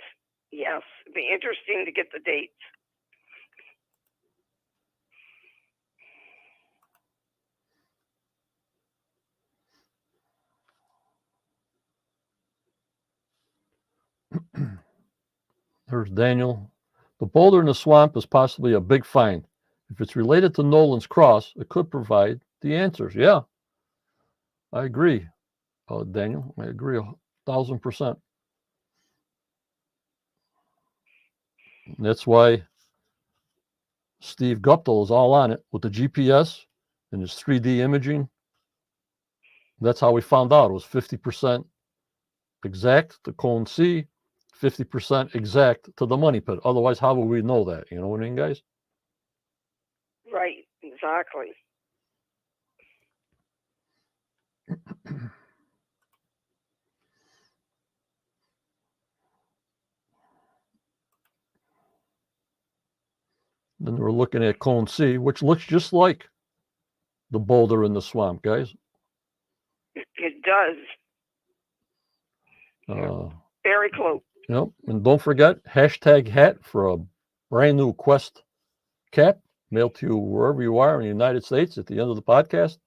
Yes. It'd be interesting to get the dates. There's Daniel. The boulder in the swamp is possibly a big find. If it's related to Nolan's Cross, it could provide the answers. Yeah, I agree, Daniel. I agree 1,000%. And that's why Steve Guptill is all on it with the GPS and his 3D imaging. That's how we found out it was 50% exact to Cone C, 50% exact to the money pit. Otherwise, how would we know that? You know what I mean, guys? Right. Exactly. Then we're looking at Cone C, which looks just like the boulder in the swamp, guys. It does. Very close. Yep. And don't forget, #hat for a brand new Quest cap mailed to you wherever you are in the United States at the end of the podcast.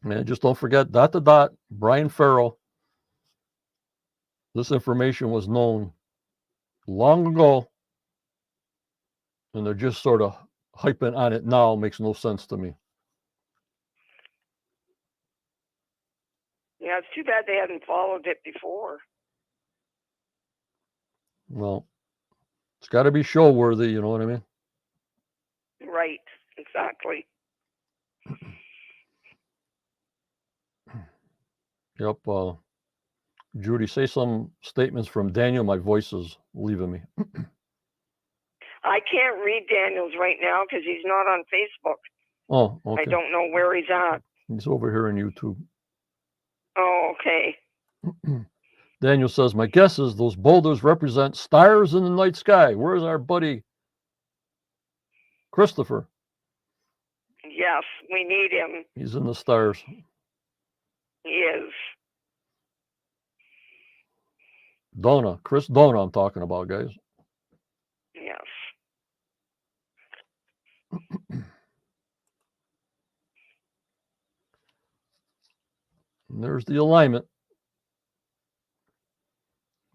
And just don't forget, dot to dot, Brian Farrell. This information was known long ago, and they're just sort of hyping on it now. Makes no sense to me. Yeah, it's too bad they hadn't followed it before. Well, it's got to be show worthy, you know what I mean? Right, exactly. Yep. Judy, say some statements from Daniel. My voice is leaving me. I can't read Daniel's right now because he's not on Facebook. Oh, okay. I don't know where he's at. He's over here on YouTube. Oh, okay. Daniel says, my guess is those boulders represent stars in the night sky. Where's our buddy Christopher? Yes, we need him. He's in the stars. He is. Chris Dona I'm talking about, guys. Yes. And there's the alignment.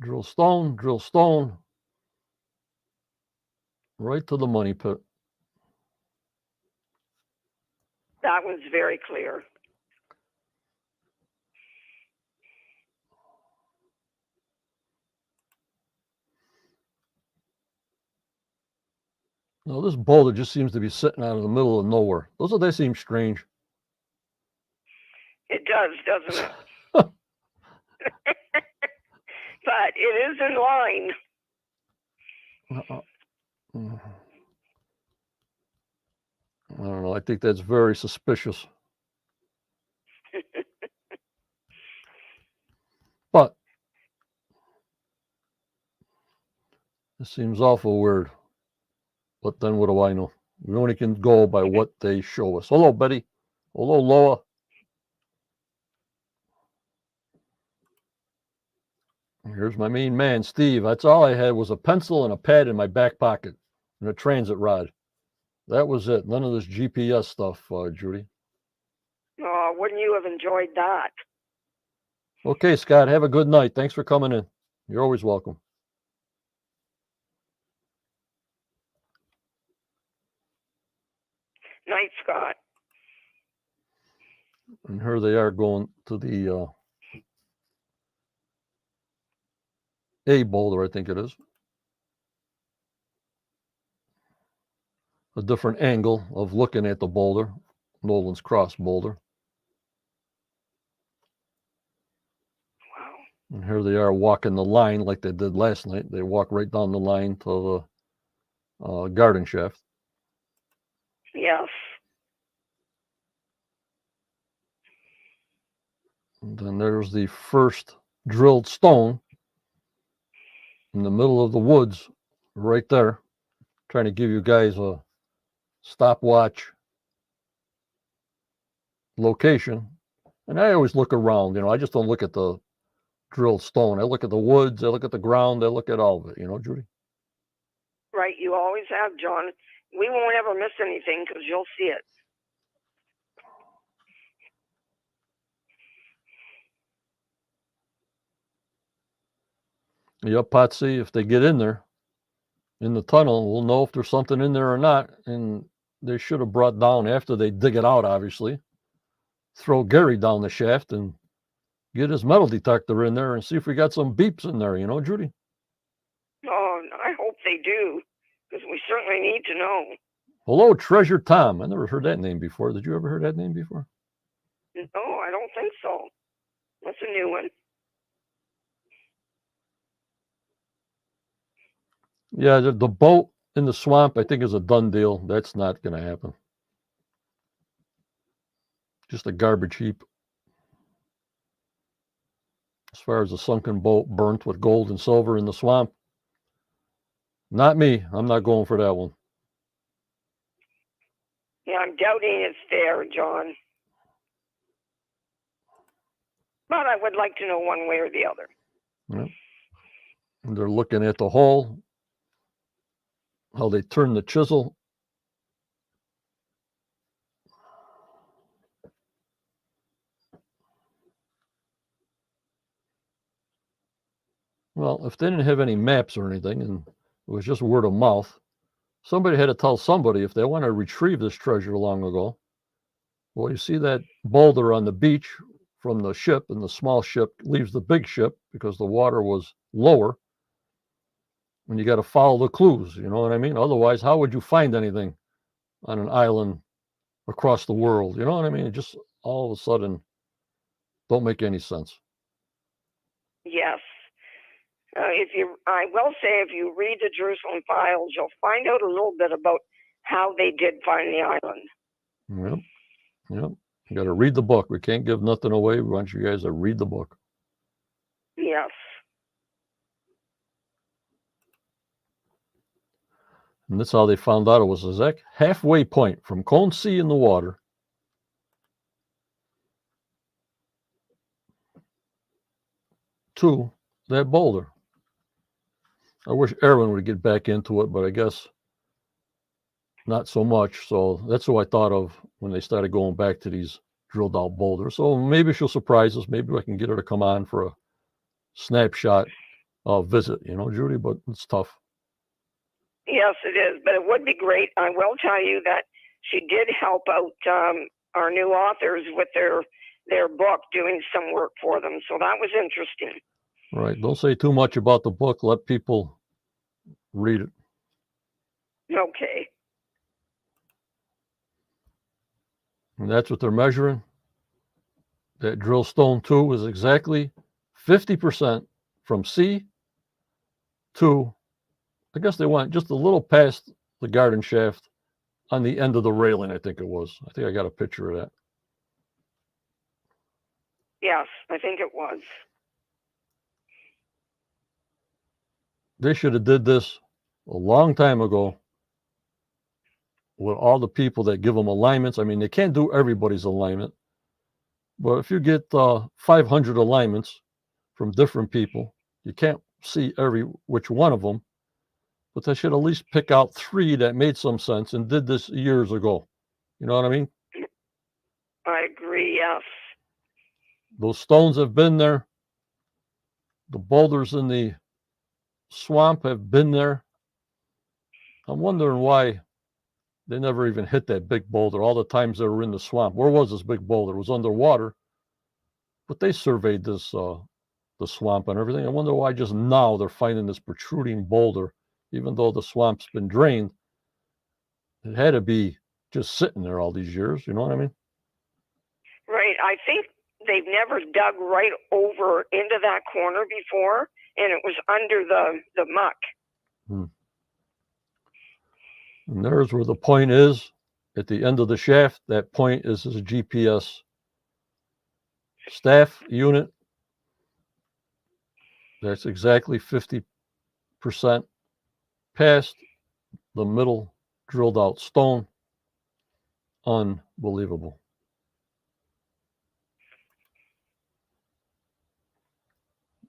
Drill stone, right to the money pit. That was very clear. Now, this boulder just seems to be sitting out in the middle of nowhere. They seem strange. It does, doesn't it? But it is in line. I don't know. I think that's very suspicious. But it seems awful weird. But then what do I know? We only can go by what they show us. Hello, Betty. Hello, Loa. Here's my main man, Steve. That's all I had was a pencil and a pad in my back pocket and a transit rod. That was it. None of this GPS stuff, Judy. Oh, wouldn't you have enjoyed that? Okay, Scott, have a good night. Thanks for coming in. You're always welcome. Night, Scott. And here they are going to the A boulder, I think it is. A different angle of looking at the boulder, Nolan's Cross boulder. Wow. And here they are walking the line like they did last night. They walk right down the line to the garden shaft. Yes. And then there's the first drilled stone in the middle of the woods right there. Trying to give you guys a stopwatch location. And I always look around, I just don't look at the drilled stone. I look at the woods, I look at the ground, I look at all of it, Judy? Right, you always have, John. We won't ever miss anything because you'll see it. Yep, Patsy, if they get in there, in the tunnel, we'll know if there's something in there or not. And they should have brought down, after they dig it out, obviously, throw Gary down the shaft and get his metal detector in there and see if we got some beeps in there, Judy? Oh, I hope they do, because we certainly need to know. Hello, Treasure Tom. I never heard that name before. Did you ever hear that name before? No, I don't think so. That's a new one. Yeah, the boat in the swamp, I think, is a done deal. That's not going to happen. Just a garbage heap. As far as a sunken boat burnt with gold and silver in the swamp, not me. I'm not going for that one. Yeah, I'm doubting it's there, John. But I would like to know one way or the other. Yeah. And they're looking at the hole, how they turn the chisel. Well, if they didn't have any maps or anything, and it was just word of mouth, somebody had to tell somebody if they want to retrieve this treasure long ago. Well, you see that boulder on the beach from the ship, and the small ship leaves the big ship because the water was lower. And you got to follow the clues, you know what I mean? Otherwise, how would you find anything on an island across the world? You know what I mean? It just all of a sudden don't make any sense. Yes. I will say, if you read the Jerusalem Files, you'll find out a little bit about how they did find the island. Yep. You got to read the book. We can't give nothing away. We want you guys to read the book. Yes. And that's how they found out it was a exact halfway point from Cone C in the water to that boulder. I wish Erwin would get back into it, but I guess not so much. So that's who I thought of when they started going back to these drilled out boulders. So maybe she'll surprise us. Maybe I can get her to come on for a snapshot visit, Judy, but it's tough. Yes, it is, but it would be great. I will tell you that she did help out our new authors with their book, doing some work for them. So that was interesting. Right. Don't say too much about the book. Let people read it. Okay. And that's what they're measuring. That drill stone 2 is exactly 50% from C to, I guess they went just a little past the garden shaft on the end of the railing, I think it was. I think I got a picture of that. Yes, I think it was. They should have did this a long time ago with all the people that give them alignments. I mean, they can't do everybody's alignment, but if you get 500 alignments from different people, you can't see which one of them, but they should at least pick out 3 that made some sense and did this years ago. You know what I mean? I agree, yes. Those stones have been there. The boulders in the swamp have been there. I'm wondering why they never even hit that big boulder all the times they were in the swamp. Where was this big boulder? It was underwater, but they surveyed this the swamp and everything. I wonder why just now they're finding this protruding boulder, even though the swamp's been drained. It had to be just sitting there all these years. You know what I mean? Right. I think they've never dug right over into that corner before, and it was under the muck. And there's where the point is at the end of the shaft. That point is a GPS staff unit. That's exactly 50% past the middle drilled out stone. Unbelievable.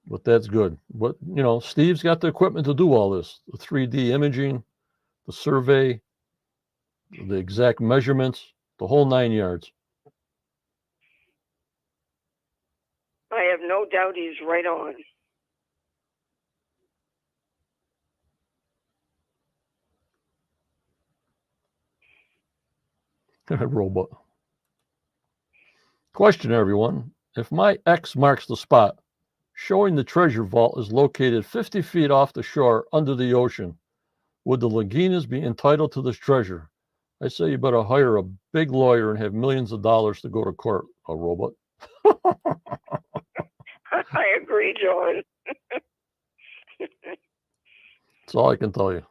But that's good. But, Steve's got the equipment to do all this, the 3D imaging, the survey, the exact measurements, the whole 9 yards. I have no doubt he's right on. Robot. Question, everyone. If my X marks the spot, showing the treasure vault is located 50 feet off the shore under the ocean, would the Laginas be entitled to this treasure? I say you better hire a big lawyer and have millions of dollars to go to court, a robot. I agree, John. That's all I can tell you.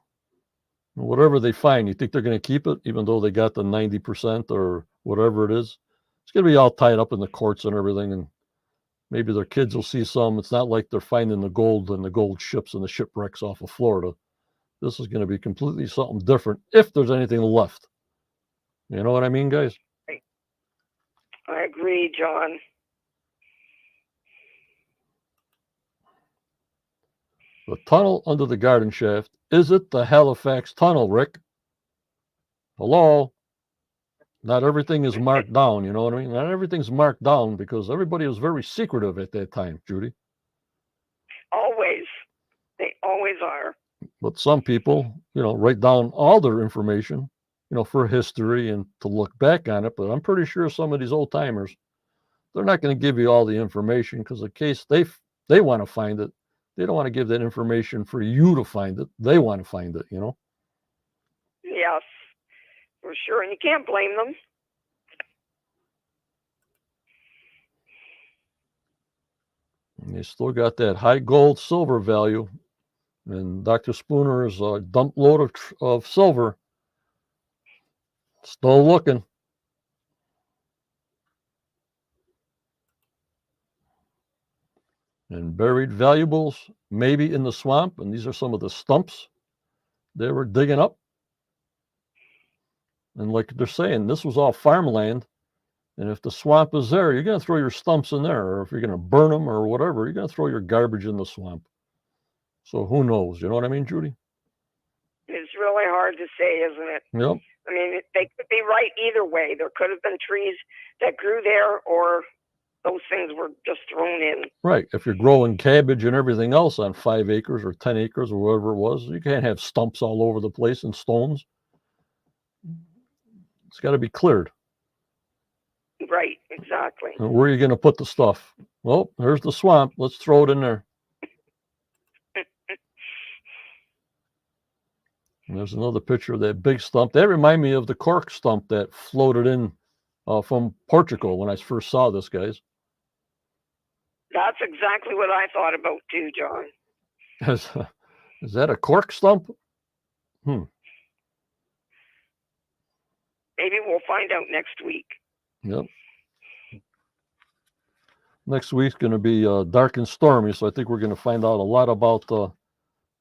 Whatever they find, you think they're going to keep it, even though they got the 90% or whatever it is? It's going to be all tied up in the courts and everything, and maybe their kids will see some. It's not like they're finding the gold and the gold ships and the shipwrecks off of Florida. This is going to be completely something different if there's anything left. You know what I mean, guys? I agree, John. The tunnel under the garden shaft. Is it the Halifax Tunnel, Rick? Hello? Not everything is marked down, you know what I mean? Not everything's marked down because everybody was very secretive at that time, Judy. Always. They always are. But some people, write down all their information, for history and to look back on it. But I'm pretty sure some of these old timers, they're not going to give you all the information because in case they want to find it, they don't want to give that information for you to find it. They want to find it, Yes, for sure. And you can't blame them. And they still got that high gold silver value. And Dr. Spooner's dump load of silver. Still looking. And buried valuables, maybe in the swamp. And these are some of the stumps they were digging up. And like they're saying, this was all farmland. And if the swamp is there, you're going to throw your stumps in there. Or if you're going to burn them or whatever, you're going to throw your garbage in the swamp. So who knows? You know what I mean, Judy? It's really hard to say, isn't it? Yep. I mean, they could be right either way. There could have been trees that grew there, or those things were just thrown in. Right. If you're growing cabbage and everything else on 5 acres or 10 acres or whatever it was, you can't have stumps all over the place and stones. It's got to be cleared. Right, exactly. And where are you going to put the stuff? Well, there's the swamp. Let's throw it in there. And there's another picture of that big stump. That reminded me of the cork stump that floated in from Portugal when I first saw this, guys. That's exactly what I thought about too, John. Is that a cork stump? Maybe we'll find out next week. Yep. Next week's going to be dark and stormy, so I think we're going to find out a lot about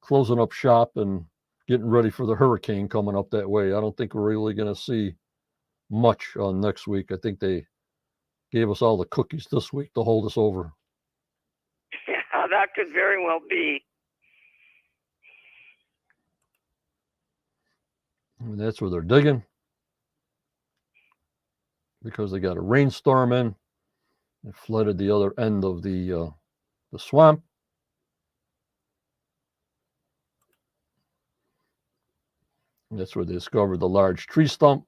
closing up shop and getting ready for the hurricane coming up that way. I don't think we're really going to see much next week. I think they gave us all the cookies this week to hold us over. Yeah, that could very well be. And that's where they're digging because they got a rainstorm in. It flooded the other end of the swamp. And that's where they discovered the large tree stump.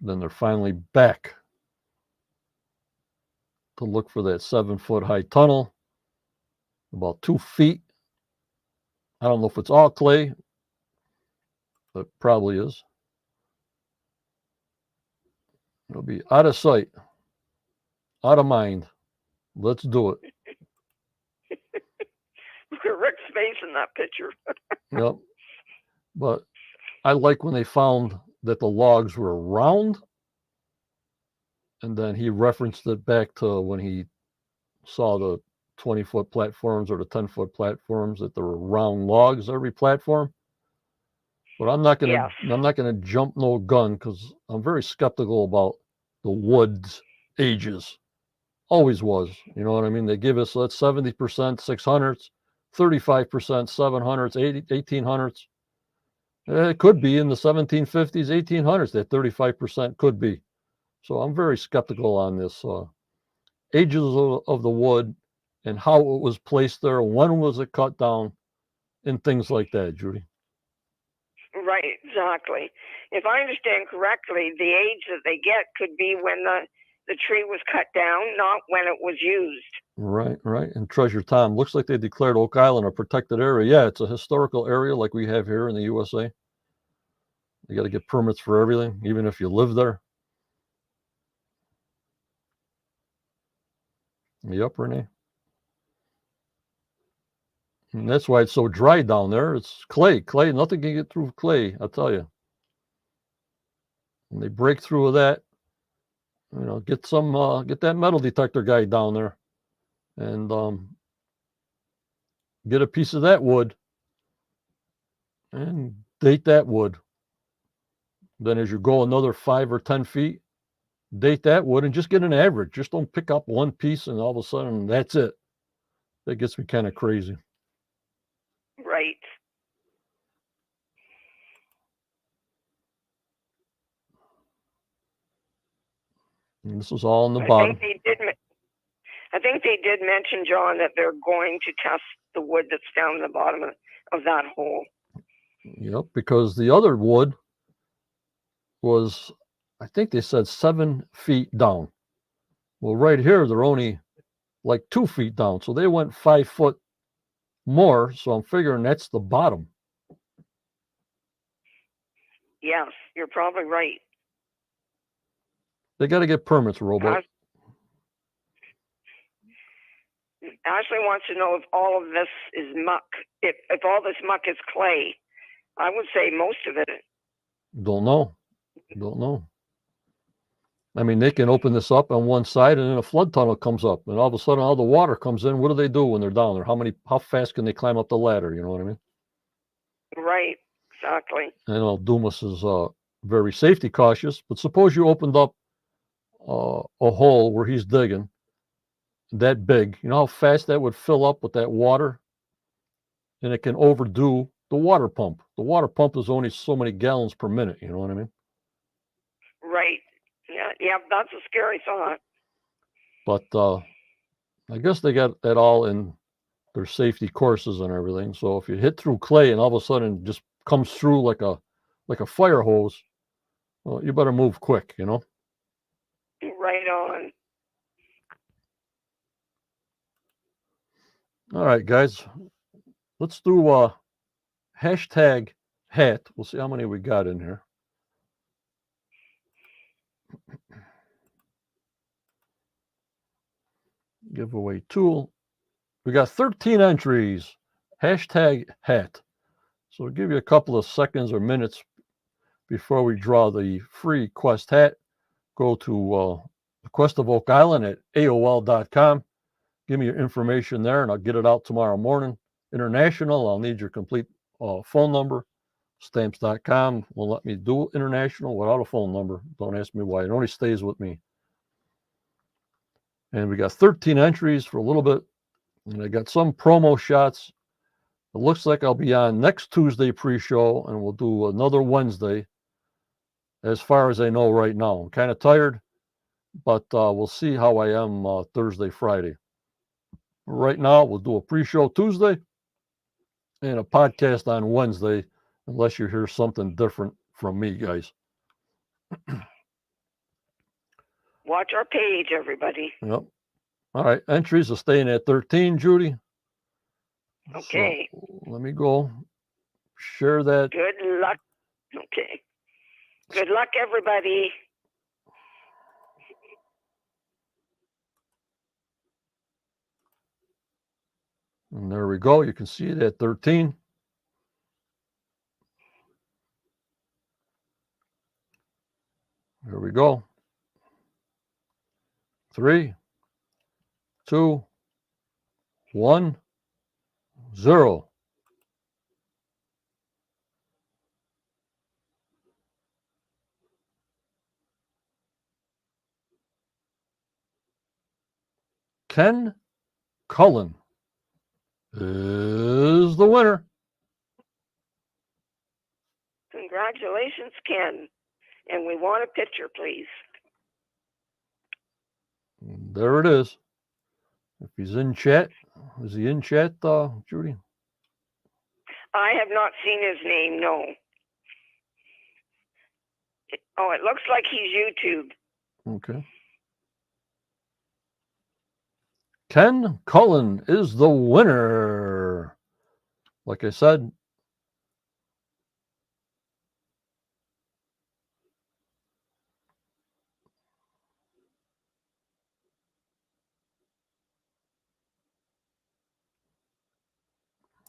Then they're finally back to look for that 7-foot high tunnel, about 2 feet. I don't know if it's all clay, but probably is. It'll be out of sight, out of mind. Let's do it. Look at Rick's face in that picture. Yep. But I like when they found that the logs were round, and then he referenced it back to when he saw the 20-foot platforms or the 10-foot platforms, that there were round logs every platform. But I'm not gonna jump no gun, because I'm very skeptical about the wood's ages. Always was. You know what I mean? They give us, let's 70% 600s, 35% 700s, 1800s. It could be in the 1750s, 1800s. That 35% could be. So I'm very skeptical on this ages of the wood and how it was placed there, when was it cut down, and things like that, Judy. Right, exactly. If I understand correctly, the age that they get could be when the tree was cut down, not when it was used. Right. And Treasure Tom, looks like they declared Oak Island a protected area. Yeah, it's a historical area like we have here in the USA. You got to get permits for everything, even if you live there. Yep, Renee. And that's why it's so dry down there. It's clay. Nothing can get through clay, I'll tell you. When they break through with that, get that metal detector guy down there and get a piece of that wood and date that wood. Then as you go another 5 or 10 feet, date that wood and just get an average. Just don't pick up one piece and all of a sudden that's it. That gets me kind of crazy. Right. And this is all on the bottom. I think they did mention, John, that they're going to test the wood that's down in the bottom of that hole. Yep, because the other wood was, I think they said 7 feet down. Well, right here, they're only like 2 feet down. So they went 5 foot more. So I'm figuring that's the bottom. Yes, you're probably right. They got to get permits, Robot. Ashley wants to know if all of this is muck. If all this muck is clay. I would say most of it. Don't know. I mean, they can open this up on one side and then a flood tunnel comes up and all of a sudden all the water comes in. What do they do when they're down there? How fast can they climb up the ladder? You know what I mean? Right. Exactly. I know Dumas is very safety cautious, but suppose you opened up a hole where he's digging that big. You know how fast that would fill up with that water? And it can overdo the water pump. The water pump is only so many gallons per minute. You know what I mean? Right. Yeah, that's a scary thought. But I guess they got that all in their safety courses and everything. So if you hit through clay and all of a sudden it just comes through like a fire hose, well, you better move quick, you know? Right on. All right, guys. Let's do hashtag hat. We'll see how many we got in here. Giveaway tool. We got 13 entries. Hashtag hat. So we'll give you a couple of seconds or minutes before we draw the free Quest hat. Go to the Quest of Oak Island at AOL.com. Give me your information there, and I'll get it out tomorrow morning. International, I'll need your complete phone number. Stamps.com will let me do international without a phone number. Don't ask me why. It only stays with me. And we got 13 entries for a little bit. And I got some promo shots. It looks like I'll be on next Tuesday pre-show, and we'll do another Wednesday, as far as I know right now. I'm kind of tired, but we'll see how I am Thursday, Friday. Right now, we'll do a pre-show Tuesday and a podcast on Wednesday, unless you hear something different from me, guys. Watch our page, everybody. Yep. All right. Entries are staying at 13, Judy. Okay. So let me go share that. Good luck. Okay. Good luck, everybody. And there we go. You can see it at 13. There we go. 3, 2, 1, 0. Ken Cullen is the winner. Congratulations, Ken. And we want a picture, please. There it is. If he's in chat, is he in chat, Judy? I have not seen his name, no. Oh, it looks like he's YouTube. Okay. Ken Cullen is the winner. Like I said,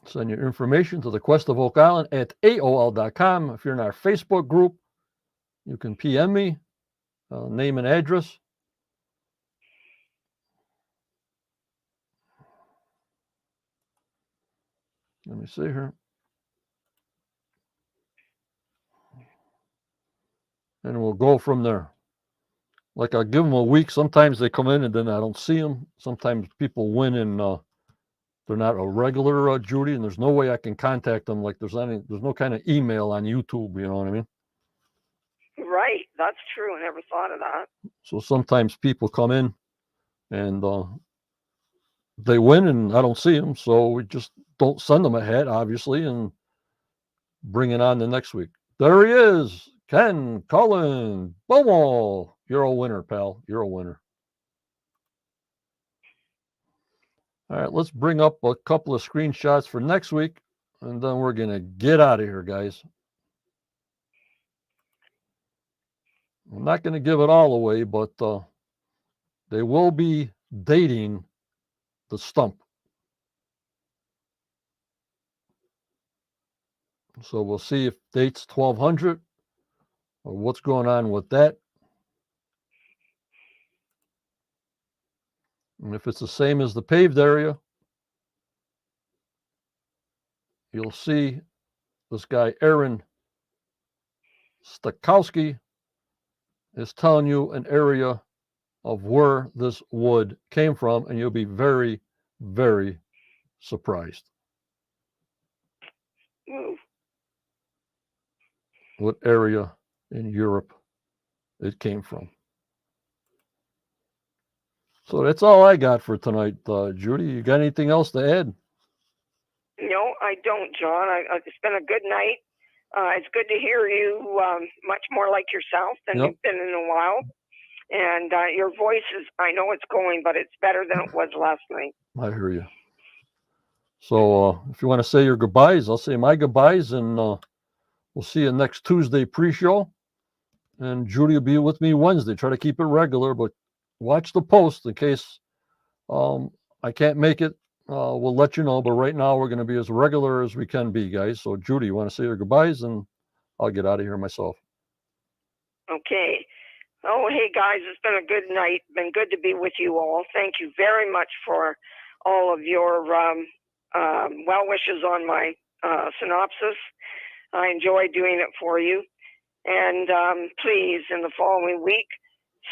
send your information to the Quest of Oak Island at AOL.com. If you're in our Facebook group, you can PM me, name and address. Let me see here. And we'll go from there. Like I'll give them a week. Sometimes they come in and then I don't see them. Sometimes people win and they're not a regular Judy, and there's no way I can contact them. Like there's no kind of email on YouTube. You know what I mean? Right. That's true. I never thought of that. So sometimes people come in and they win and I don't see them. So we just don't send them a hat, obviously, and bring it on the next week. There he is. Ken Cullen. Bomo. You're a winner, pal. You're a winner. All right, let's bring up a couple of screenshots for next week, and then we're going to get out of here, guys. I'm not going to give it all away, but they will be dating the stump. So we'll see if dates 1200 or what's going on with that. And if it's the same as the paved area, you'll see this guy, Aaron Stakowski, is telling you an area of where this wood came from, and you'll be very, very surprised Ooh. what area in Europe it came from. So that's all I got for tonight, Judy. You got anything else to add? No, I don't, John. It's been a good night. It's good to hear you much more like yourself than Yep. you've been in a while. And your voice is, I know it's going, but it's better than it was last night. I hear you. So if you want to say your goodbyes, I'll say my goodbyes, and we'll see you next Tuesday pre-show. And Judy will be with me Wednesday. Try to keep it regular, but watch the post in case I can't make it. We'll let you know. But right now, we're going to be as regular as we can be, guys. So, Judy, you want to say your goodbyes, and I'll get out of here myself. Okay. Oh, hey, guys, it's been a good night. Been good to be with you all. Thank you very much for all of your well wishes on my synopsis. I enjoy doing it for you. And please, in the following week,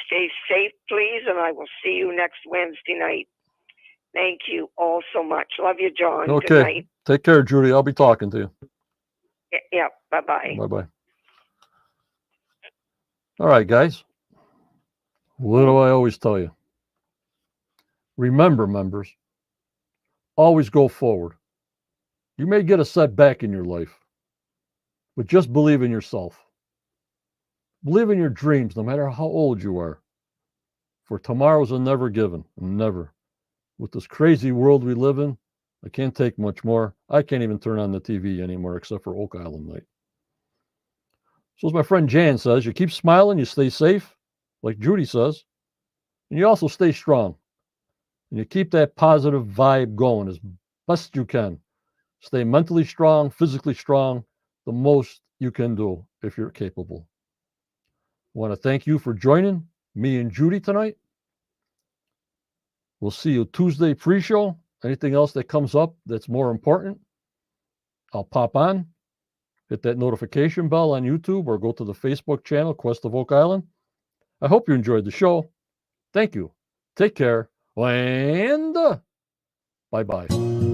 stay safe, please, and I will see you next Wednesday night. Thank you all so much. Love you, John. Okay. Good night. Take care, Judy. I'll be talking to you. Yeah, bye-bye. Bye-bye. All right, guys. What do I always tell you? Remember, members, always go forward. You may get a setback in your life, but just believe in yourself. Believe in your dreams, no matter how old you are. For tomorrow's a never given, never. With this crazy world we live in, I can't take much more. I can't even turn on the TV anymore except for Oak Island night. So as my friend Jan says, you keep smiling, you stay safe, like Judy says, and you also stay strong. And you keep that positive vibe going as best you can. Stay mentally strong, physically strong, the most you can do if you're capable. I want to thank you for joining me and Judy tonight. We'll see you Tuesday pre-show. Anything else that comes up that's more important, I'll pop on. Hit that notification bell on YouTube or go to the Facebook channel, Quest of Oak Island. I hope you enjoyed the show. Thank you. Take care. And bye-bye.